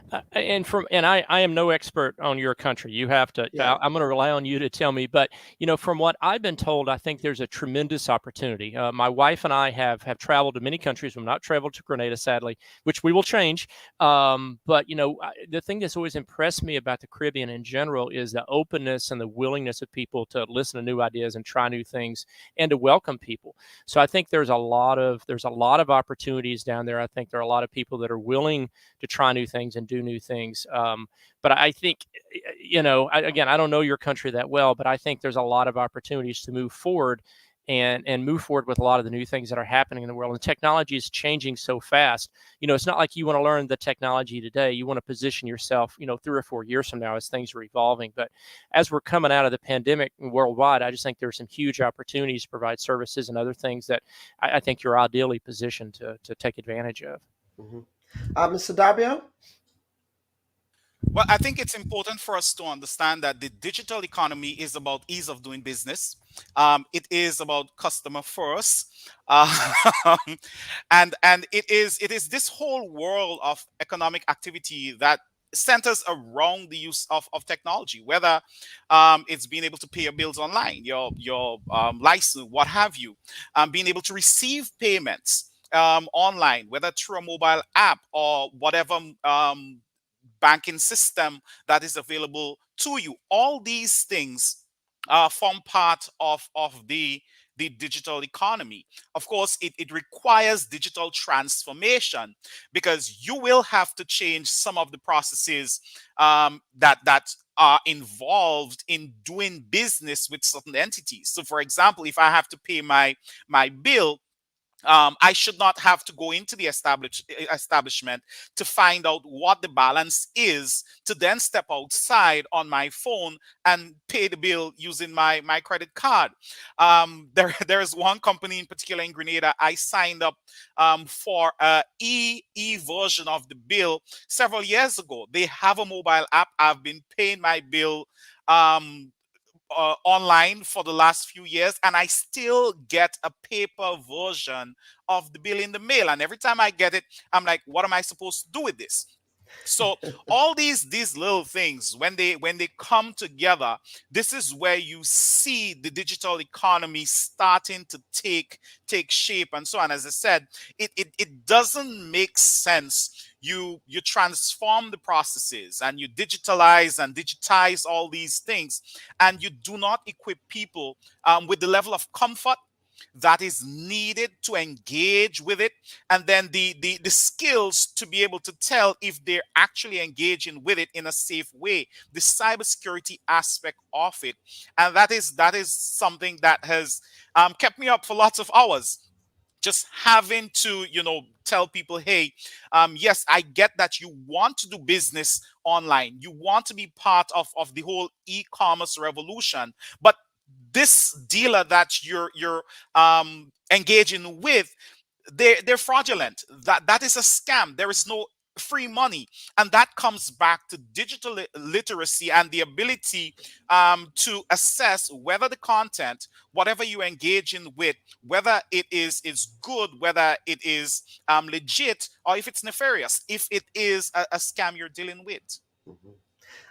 I am no expert on your country. You have to. Yeah. I'm going to rely on you to tell me. But from what I've been told, I think there's a tremendous opportunity. My wife and I have traveled to many countries. We've not traveled to Grenada, sadly, which we will change. But the thing that's always impressed me about the Caribbean in general is the openness and the willingness of people to listen to new ideas and try new things and to welcome people. So I think there's a lot of opportunities down there. I think there are a lot of people that are willing to try new things and do new things. But I think, again, I don't know your country that well, but I think there's a lot of opportunities to move forward and move forward with a lot of the new things that are happening in the world. And technology is changing so fast. It's not like you want to learn the technology today. You want to position yourself, 3 or 4 years from now as things are evolving. But as we're coming out of the pandemic worldwide, I just think there's some huge opportunities to provide services and other things that I think you're ideally positioned to take advantage of. Mm-hmm. Mr. Darbio? Well, I think it's important for us to understand that the digital economy is about ease of doing business. It is about customer first, and it is this whole world of economic activity that centers around the use of technology, whether it's being able to pay your bills online, your license, what have you, being able to receive payments online, whether through a mobile app or whatever banking system that is available to you. All these things form part of the digital economy. Of course, it requires digital transformation, because you will have to change some of the processes that are involved in doing business with certain entities. So, for example, if I have to pay my bill, I should not have to go into the establishment to find out what the balance is, to then step outside on my phone and pay the bill using my credit card. There is one company in particular in Grenada. I signed up for a e version of the bill several years ago. They have a mobile app. I've been paying my bill online for the last few years, and I still get a paper version of the bill in the mail. And every time I get it, I'm like, what am I supposed to do with this? So all these little things, when they come together, this is where you see the digital economy starting to take shape and so on. As I said, it doesn't make sense. You transform the processes and you digitize all these things, and you do not equip people with the level of comfort that is needed to engage with it, and then the skills to be able to tell if they're actually engaging with it in a safe way, the cybersecurity aspect of it. And that is something that has kept me up for lots of hours, just having to tell people, hey, yes, I get that you want to do business online, you want to be part of the whole e-commerce revolution, but this dealer that you're engaging with, they're fraudulent. That is a scam. There is no free money, and that comes back to digital literacy and the ability to assess whether the content, whatever you engage in with, whether it is good, whether it is legit, or if it's nefarious, if it is a scam you're dealing with. Mm-hmm.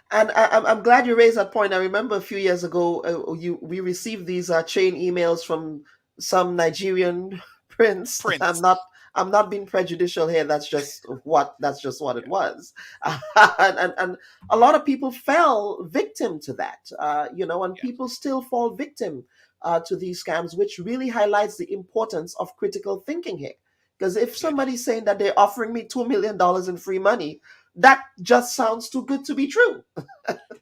And I'm glad you raised that point. I remember a few years ago, we received these chain emails from some Nigerian prince. I'm not being prejudicial here. That's just what it was, and a lot of people fell victim to that. And people still fall victim to these scams, which really highlights the importance of critical thinking here. Because if somebody's saying that they're offering me $2 million in free money, that just sounds too good to be true.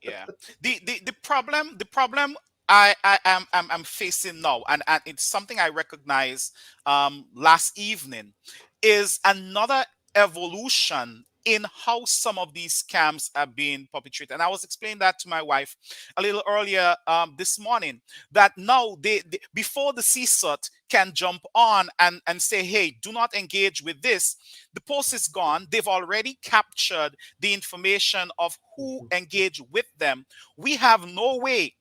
Yeah. The problem I'm facing now, and it's something I recognized last evening, is another evolution in how some of these scams are being perpetrated. And I was explaining that to my wife a little earlier this morning, that now they before the CSOT can jump on and say, hey, do not engage with this, the post is gone. They've already captured the information of who engaged with them. We have no way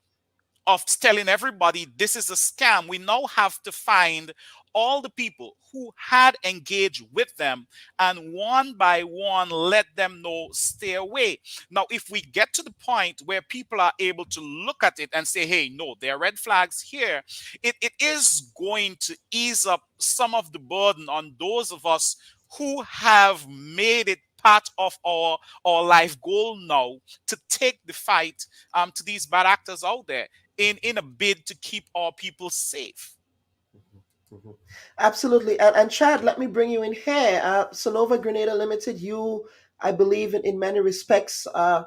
of telling everybody this is a scam. We now have to find all the people who had engaged with them and one by one let them know, stay away. Now, if we get to the point where people are able to look at it and say, hey, no, there are red flags here, it is going to ease up some of the burden on those of us who have made it part of our life goal now to take the fight to these bad actors out there in a bid to keep our people safe. Absolutely. And Chad, let me bring you in here. Sonova Grenada Limited, you, I believe, in many respects, are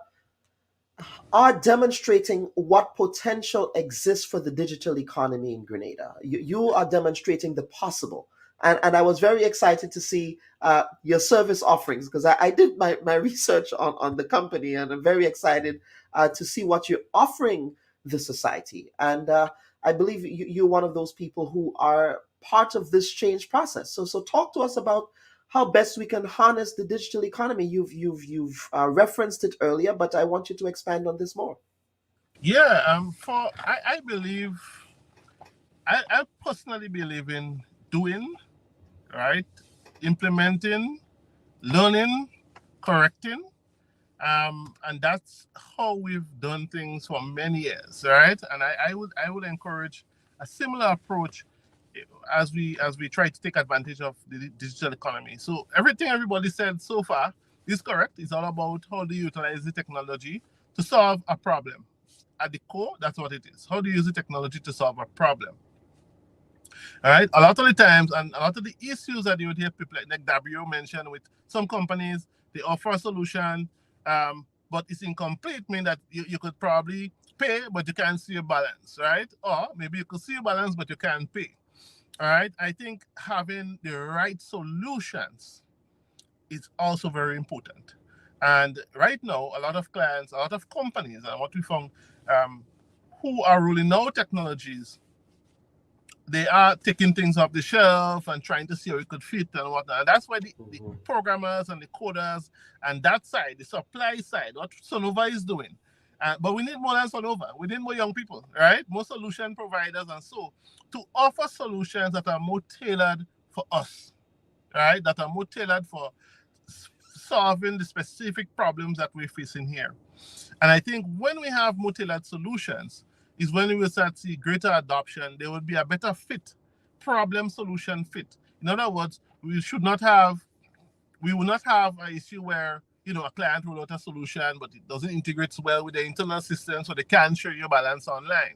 demonstrating what potential exists for the digital economy in Grenada. You are demonstrating the possible. And I was very excited to see your service offerings, because I did my research on the company, and I'm very excited to see what you're offering the society. And I believe you're one of those people who are part of this change process. So talk to us about how best we can harness the digital economy. You've referenced it earlier, but I want you to expand on this more. Yeah, I believe, I personally believe in doing, right, implementing, learning, correcting, and that's how we've done things for many years, right? And I would encourage a similar approach as we try to take advantage of the digital economy. So everything everybody said so far is correct. It's all about how do you utilize the technology to solve a problem. At the core, that's what it is. How do you use the technology to solve a problem? All right. A lot of the times, and a lot of the issues that you would hear people like Dabrio mentioned with some companies, they offer a solution, but it's incomplete, meaning that you could probably pay, but you can't see your balance, right? Or maybe you could see your balance, but you can't pay. All right. I think having the right solutions is also very important. And right now, a lot of clients, a lot of companies, and what we found, who are rolling out technologies, they are taking things off the shelf and trying to see how it could fit and whatnot. And that's why the programmers and the coders and that side, the supply side, what Sonova is doing. But we need more than Sonova. We need more young people, right? More solution providers and so to offer solutions that are more tailored for us, right? That are more tailored for solving the specific problems that we're facing here. And I think when we have more tailored solutions is when we will start to see greater adoption. There will be a better fit, problem solution fit. In other words, we will not have an issue where, a client will out a solution, but it doesn't integrate well with the internal system, so they can't show you balance online,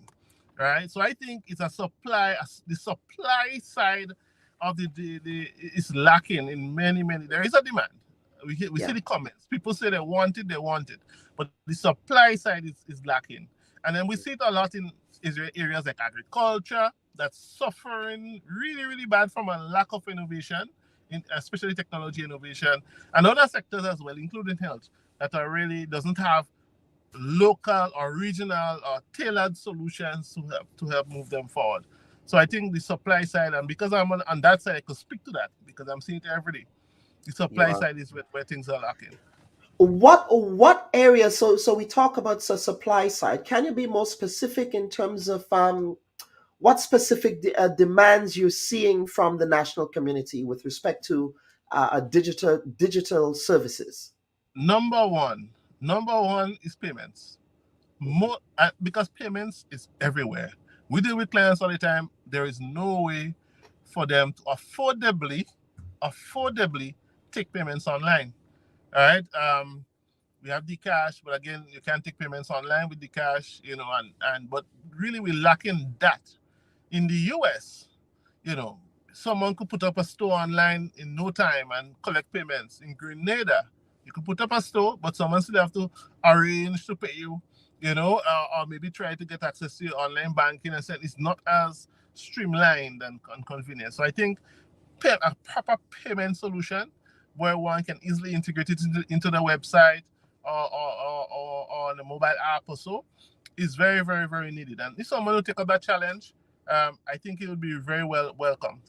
right? So I think it's the supply side of the is lacking in many. There is a demand. We see the comments. People say they want it, but the supply side is lacking. And then we see it a lot in areas like agriculture that's suffering really, really bad from a lack of innovation, especially technology innovation, and other sectors as well, including health, that are really doesn't have local or regional or tailored solutions to help move them forward. So I think the supply side, and because I'm on that side, I could speak to that because I'm seeing it every day. The supply side is where things are lacking. What areas? So we talk about the supply side. Can you be more specific in terms of what specific demands you're seeing from the national community with respect to digital services? Number one is payments. More because payments is everywhere. We deal with clients all the time. There is no way for them to affordably take payments online. All right. We have the cash, but again, you can't take payments online with the cash, but really we're lacking that. In the US, someone could put up a store online in no time and collect payments. In Grenada, you could put up a store, but someone still have to arrange to pay you, or maybe try to get access to your online banking, and it's not as streamlined and convenient. So I think a proper payment solution where one can easily integrate it into the website or on the mobile app or so, is very, very, very needed. And if someone will take up that challenge, I think it will be very well welcomed.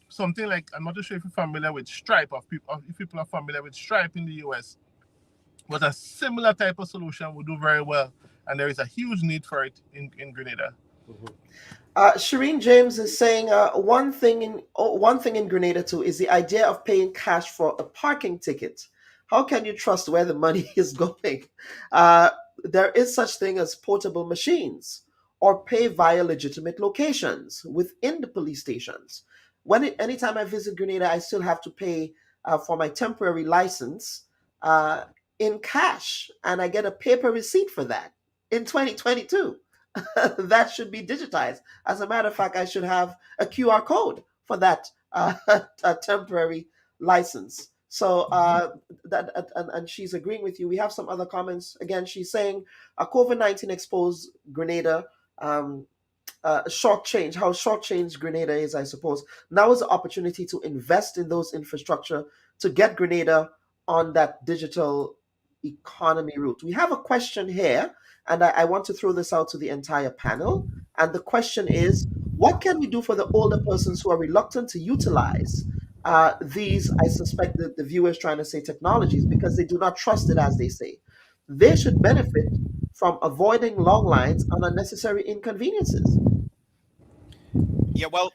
Something like, I'm not sure if you're familiar with Stripe, or if people are familiar with Stripe in the US, but a similar type of solution would do very well. And there is a huge need for it in Grenada. Shireen James is saying one thing in Grenada too is the idea of paying cash for a parking ticket. How can you trust where the money is going? There is such thing as portable machines, or pay via legitimate locations within the police stations. Anytime I visit Grenada, I still have to pay for my temporary license in cash, and I get a paper receipt for that in 2022. That should be digitized. As a matter of fact, I should have a QR code for that temporary license. So and she's agreeing with you. We have some other comments. Again, she's saying COVID-19 exposed Grenada, how shortchanged Grenada is, I suppose. Now is the opportunity to invest in those infrastructure to get Grenada on that digital economy route. We have a question here, and I want to throw this out to the entire panel. And the question is, what can we do for the older persons who are reluctant to utilize these, I suspect that the viewer is trying to say technologies, because they do not trust it, as they say. They should benefit from avoiding long lines and unnecessary inconveniences. Yeah, well,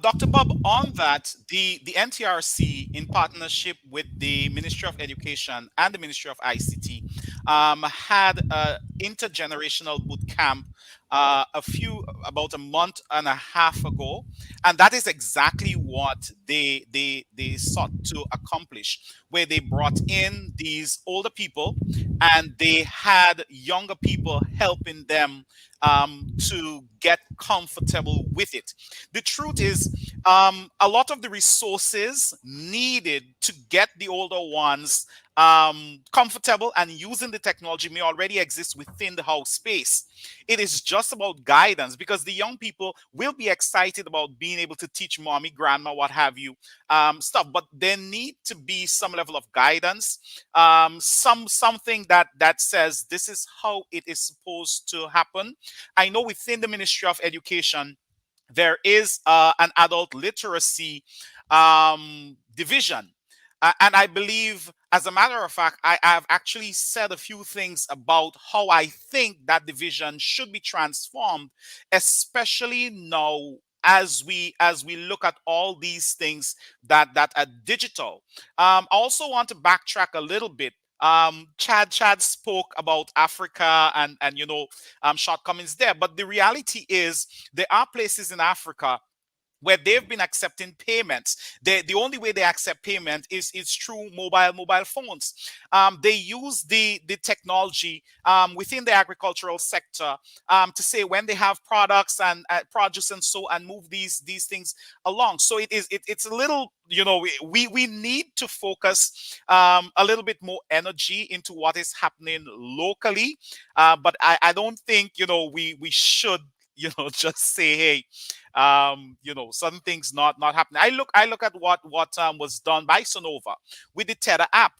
Dr. Bubb, on that, the NTRC, in partnership with the Ministry of Education and the Ministry of ICT, had an intergenerational boot camp about a month and a half ago, and that is exactly what they sought to accomplish, where they brought in these older people and they had younger people helping them to get comfortable with it. The truth is, a lot of the resources needed to get the older ones comfortable and using the technology may already exist within the house space. It is just about guidance, because the young people will be excited about being able to teach mommy, grandma, what have you, stuff, but there need to be some level of guidance, something that says this is how it is supposed to happen. I know within the Ministry of Education there is an adult literacy division. And I believe, as a matter of fact, I have actually said a few things about how I think that division should be transformed, especially now as we look at all these things that are digital. I also want to backtrack a little bit. Chad spoke about Africa and shortcomings there, but the reality is there are places in Africa where they've been accepting payments. The only way they accept payment is through mobile phones. They use the technology within the agricultural sector to say when they have products and produce and so, and move these things along. So it's a little, we need to focus a little bit more energy into what is happening locally. But I don't think we should just say, hey, certain things not happening. I look at what was done by Sonova with the Tether app.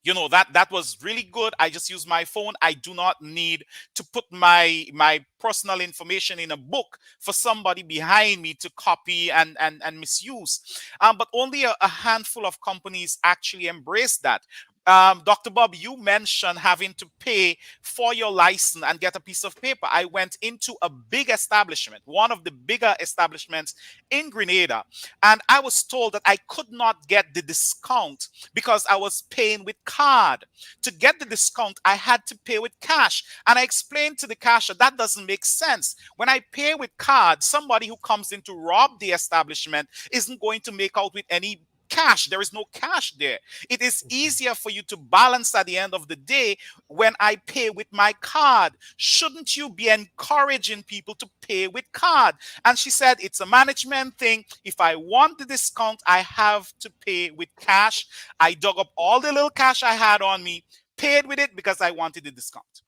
That was really good. I just use my phone. I do not need to put my personal information in a book for somebody behind me to copy and misuse. But only a handful of companies actually embrace that. Dr. Bubb, you mentioned having to pay for your license and get a piece of paper. I went into a big establishment, one of the bigger establishments in Grenada, and I was told that I could not get the discount because I was paying with card. To get the discount, I had to pay with cash. And I explained to the cashier that doesn't make sense. When I pay with card, somebody who comes in to rob the establishment isn't going to make out with any cash. There is no cash there. It is easier for you to balance at the end of the day when I pay with my card. Shouldn't you be encouraging people to pay with card? And she said, it's a management thing. If I want the discount, I have to pay with cash. I dug up all the little cash I had on me, paid with it because I wanted the discount.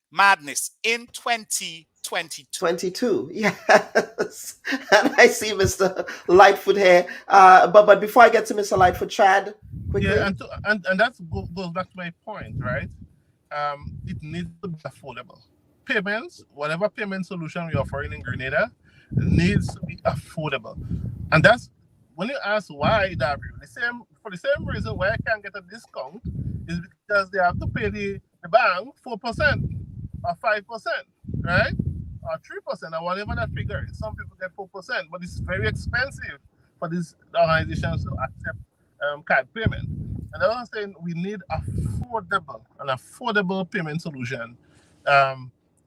Madness in 2022. Yes. And I see Mr. Lightfoot here. But before I get to Mr. Lightfoot, Chad, quickly. Yeah, and that goes back to my point, right? It needs to be affordable. Payments, whatever payment solution we're offering in Grenada, needs to be affordable. And that's when you ask why, W, for the same reason why I can't get a discount is because they have to pay the bank 4% or 5%, right? Or 3% or whatever that figure is. Some people get 4%, but it's very expensive for these organizations to accept card payment. And I was saying we need an affordable payment solution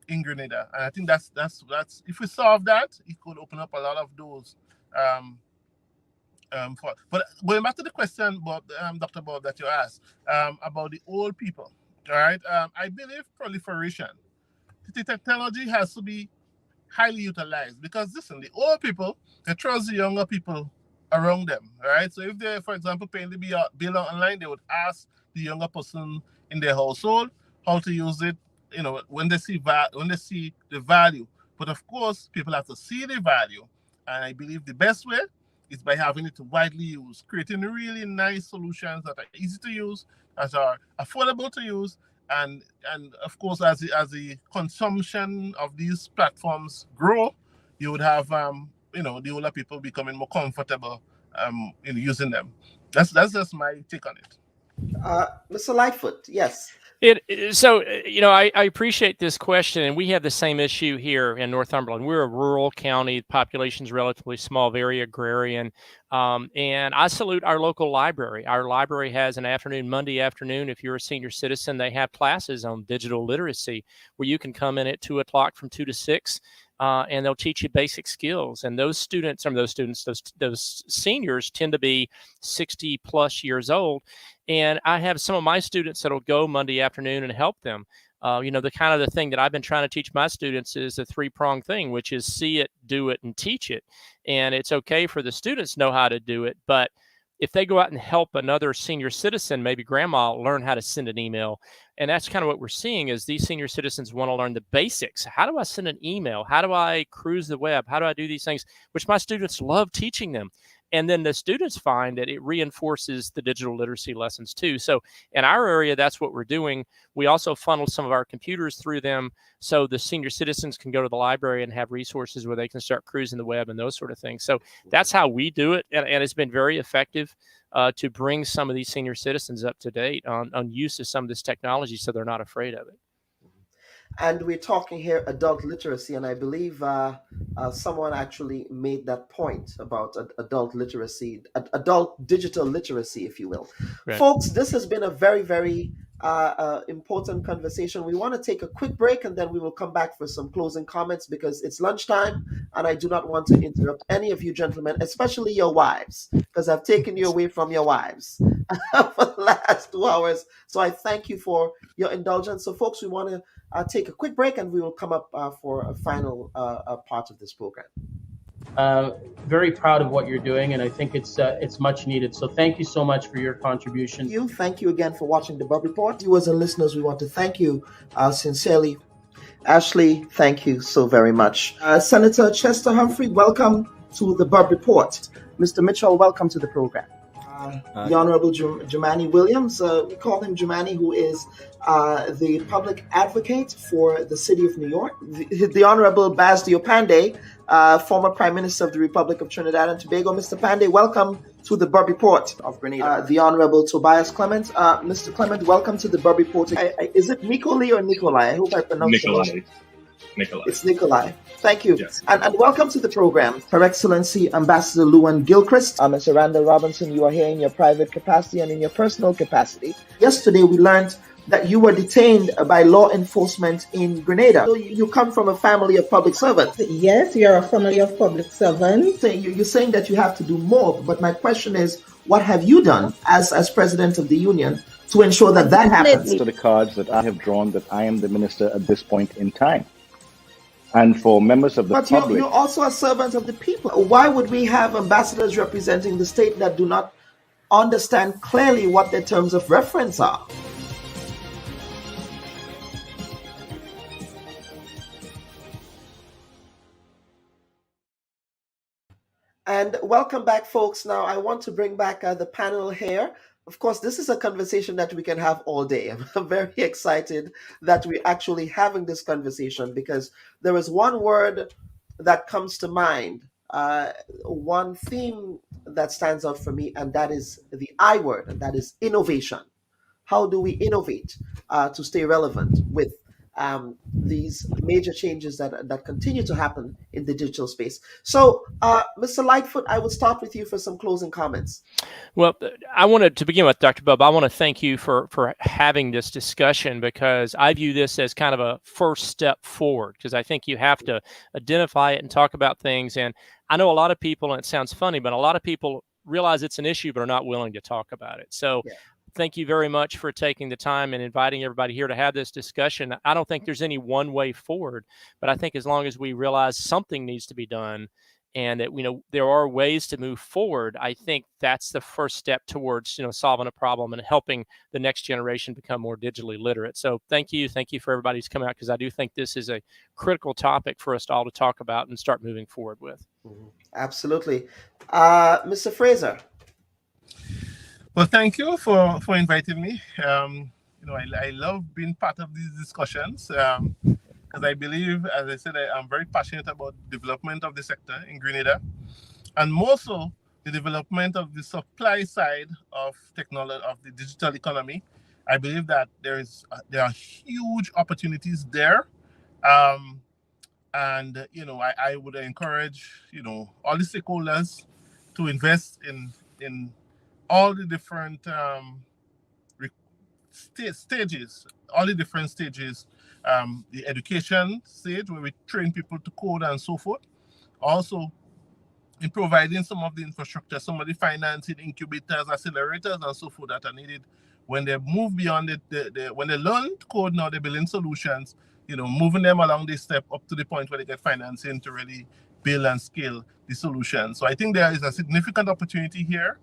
in Grenada. And I think that's if we solve that, it could open up a lot of doors. But going back to the question, Bob, Dr. Bob, that you asked about the old people, all right? I believe proliferation. The technology has to be highly utilized because listen, the old people, they trust the younger people around them, right? So if they, for example, paying the bill online, they would ask the younger person in their household how to use it, when they see the value. But of course, people have to see the value, and I believe the best way is by having it widely used, creating really nice solutions that are easy to use, that are affordable to use, and of course, as the consumption of these platforms grow, you would have the older people becoming more comfortable in using them. That's just my take on it. Mr. Lightfoot, yes. I appreciate this question, and we have the same issue here in Northumberland. We're a rural county, the population's relatively small, very agrarian, and I salute our local library. Our library has an afternoon, Monday afternoon. If you're a senior citizen, they have classes on digital literacy where you can come in at 2 o'clock from 2 to 6. And they'll teach you basic skills. And those seniors tend to be 60 plus years old. And I have some of my students that'll go Monday afternoon and help them. The thing that I've been trying to teach my students is a 3-pronged thing, which is see it, do it, and teach it. And it's okay for the students to know how to do it, but if they go out and help another senior citizen, maybe grandma, learn how to send an email. And that's kind of what we're seeing is these senior citizens want to learn the basics. How do I send an email? How do I cruise the web? How do I do these things? Which my students love teaching them. And then the students find that it reinforces the digital literacy lessons too. So in our area, that's what we're doing. We also funnel some of our computers through them so the senior citizens can go to the library and have resources where they can start cruising the web and those sort of things. So that's how we do it. And it's been very effective to bring some of these senior citizens up to date on use of some of this technology so they're not afraid of it. And we're talking here adult literacy, and I believe someone actually made that point about adult literacy, adult digital literacy, if you will. Right. Folks, this has been a very, very important conversation. We want to take a quick break, and then we will come back for some closing comments because it's lunchtime, and I do not want to interrupt any of you gentlemen, especially your wives, because I've taken you away from your wives for the last 2 hours. So I thank you for your indulgence. So, folks, we want to take a quick break, and we will come up for a final part of this program. Very proud of what you're doing, and I think it's much needed. So thank you so much for your contribution. Thank you again for watching the Bubb Report. Viewers and listeners, we want to thank you sincerely. Ashley, thank you so very much. Senator Chester Humphrey, welcome to the Bubb Report. Mr. Mitchell, welcome to the program. The Honorable Jumani Williams, we call him Jumani, who is the public advocate for the city of New York. The Honorable Basdio Pandey, former Prime Minister of the Republic of Trinidad and Tobago. Mr. Pandey, welcome to the Bubb Report of Grenada. The Honorable Tobias Clement. Mr. Clement, welcome to the Bubb Report. Is it Nicolai or Nikolai? I hope I pronounced it. Nikolai. It's Nikolai. Thank you. Yes. And welcome to the program, Her Excellency Ambassador Luan Gilchrist. Ms. Randall Robinson, you are here in your private capacity and in your personal capacity. Yesterday, we learned that you were detained by law enforcement in Grenada. So you come from a family of public servants. Yes, we are a family of public servants. You're saying that you have to do more, but my question is, what have you done as President of the Union to ensure that happens? To the cards that I have drawn that I am the minister at this point in time. And for members of the public... But you're also a servant of the people. Why would we have ambassadors representing the state that do not understand clearly what their terms of reference are? And welcome back, folks. Now, I want to bring back the panel here. of course, this is a conversation that we can have all day. I'm very excited that we're actually having this conversation because there is one word that comes to mind, one theme that stands out for me, and that is the I word, and that is innovation. How do we innovate to stay relevant with these major changes that continue to happen in the digital space? So, Mr. Lightfoot, I will start with you for some closing comments. Well, I wanted to begin with, Dr. Bubb. I want to thank you for having this discussion because I view this as kind of a first step forward because I think you have to identify it and talk about things. And I know a lot of people, and it sounds funny, but a lot of people realize it's an issue but are not willing to talk about it. So thank you very much for taking the time and inviting everybody here to have this discussion. I don't think there's any one way forward, but I think as long as we realize something needs to be done and that there are ways to move forward, I think that's the first step towards solving a problem and helping the next generation become more digitally literate. So thank you for everybody who's come out because I do think this is a critical topic for us all to talk about and start moving forward with. Absolutely. Mr. Fraser. Well, thank you for inviting me. I love being part of these discussions because I believe, as I said, I'm very passionate about development of the sector in Grenada, and more so the development of the supply side of technology, of the digital economy. I believe that there are huge opportunities there, and I would encourage all the stakeholders to invest in all the different stages, all the different stages, the education stage where we train people to code and so forth. Also, in providing some of the infrastructure, some of the financing, incubators, accelerators, and so forth that are needed when they move beyond when they learn to code now, they're building solutions, moving them along this step up to the point where they get financing to really build and scale the solution. So I think there is a significant opportunity here.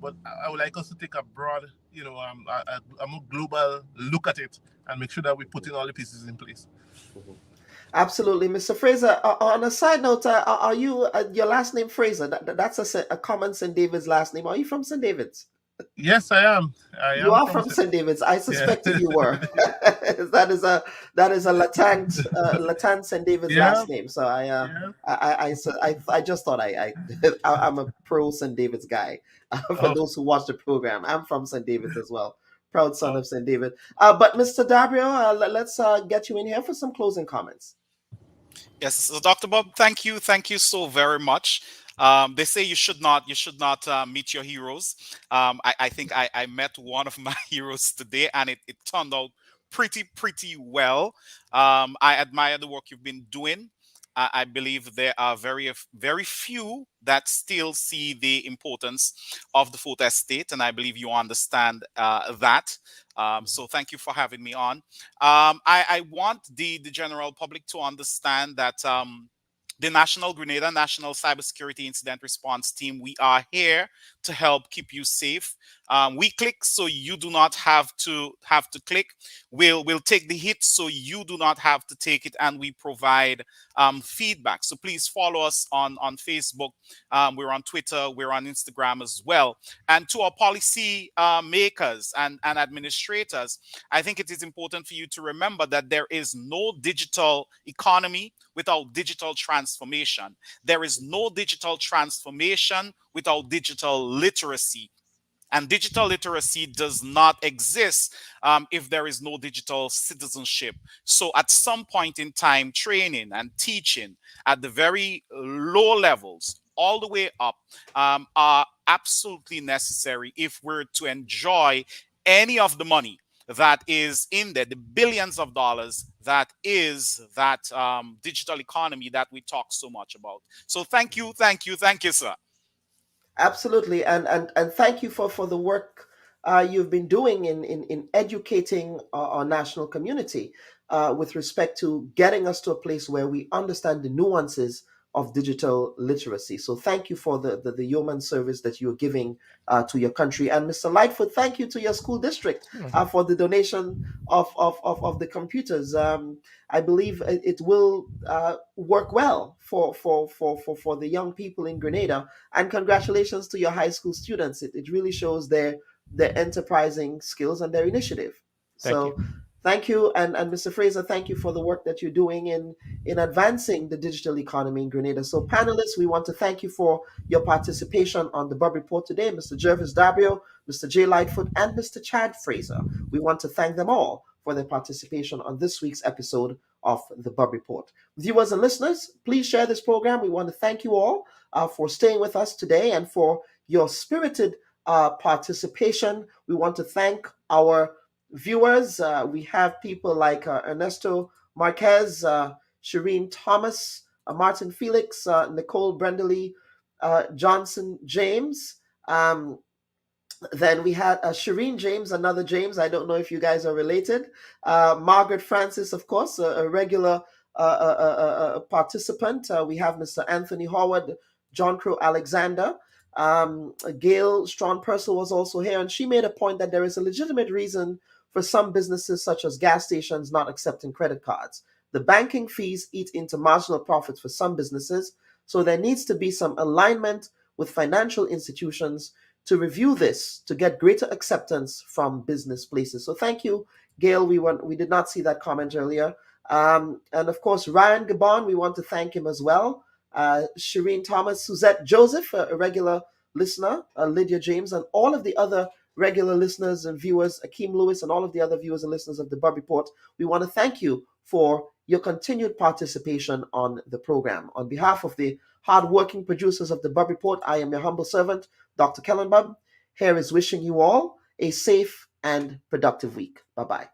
But I would like us to take a broad, a more global look at it and make sure that we put in all the pieces in place. Absolutely. Mr. Fraser, on a side note, are you, your last name Fraser, that's a common St. David's last name. Are you from St. David's? Yes, I am. You are from St. David's. I suspected you were. That is a latent St. David's last name. So I just thought I'm a pro St. David's guy. For those who watch the program, I'm from St. David's as well. Proud son of St. David. But Mr. Dabrio, let's get you in here for some closing comments. Yes, so Dr. Bubb, thank you so very much. They say you should not meet your heroes. I think I met one of my heroes today, and it turned out pretty well. I admire the work you've been doing. I believe there are very few that still see the importance of the fourth estate, and I believe you understand that. So thank you for having me on. I want the general public to understand that the Grenada National Cybersecurity Incident Response Team, we are here to help keep you safe. We click so you do not have to click. We'll take the hit so you do not have to take it, and we provide feedback. So please follow us on Facebook. We're on Twitter. We're on Instagram as well. And to our policy makers and administrators, I think it is important for you to remember that there is no digital economy without digital transformation. There is no digital transformation without digital literacy. And digital literacy does not exist if there is no digital citizenship. So at some point in time, training and teaching at the very low levels, all the way up, are absolutely necessary if we're to enjoy any of the money that is in there, the billions of dollars that is that digital economy that we talk so much about. So thank you, sir. Absolutely, and thank you for the work you've been doing in educating our national community with respect to getting us to a place where we understand the nuances of digital literacy. So thank you for the yeoman service that you're giving to your country. And Mr. Lightfoot, thank you to your school district for the donation of the computers. I believe it will work well for the young people in Grenada. And congratulations to your high school students. It really shows their enterprising skills and their initiative. So thank you. And Mr. Fraser, thank you for the work that you're doing in advancing the digital economy in Grenada. So panelists, we want to thank you for your participation on the Bubb Report today. Mr. Jervis Dabrio, Mr. J. Lightfoot, and Mr. Chad Fraser. We want to thank them all for their participation on this week's episode of the Bubb Report. Viewers and listeners, please share this program. We want to thank you all for staying with us today and for your spirited participation. We want to thank our viewers. We have people like Ernesto Marquez, Shireen Thomas, Martin Felix, Nicole Brendley, Johnson James. Then we had Shireen James, another James. I don't know if you guys are related. Margaret Francis, of course, a regular participant. We have Mr. Anthony Howard, John Crow Alexander. Gail Strawn Purcell was also here, and she made a point that there is a legitimate reason for some businesses, such as gas stations, not accepting credit cards. The banking fees eat into marginal profits for some businesses, so there needs to be some alignment with financial institutions to review this to get greater acceptance from business places. So thank you, Gail. We did not see that comment earlier. And of course, Ryan Gabon, we want to thank him as well. Shireen Thomas, Suzette Joseph, a regular listener, Lydia James, and all of the other regular listeners and viewers, Akeem Lewis, and all of the other viewers and listeners of the Bubb Report. We want to thank you for your continued participation on the program. On behalf of the hardworking producers of the Bubb Report, I am your humble servant, Dr. Kellen Bubb. Here is wishing you all a safe and productive week. Bye-bye.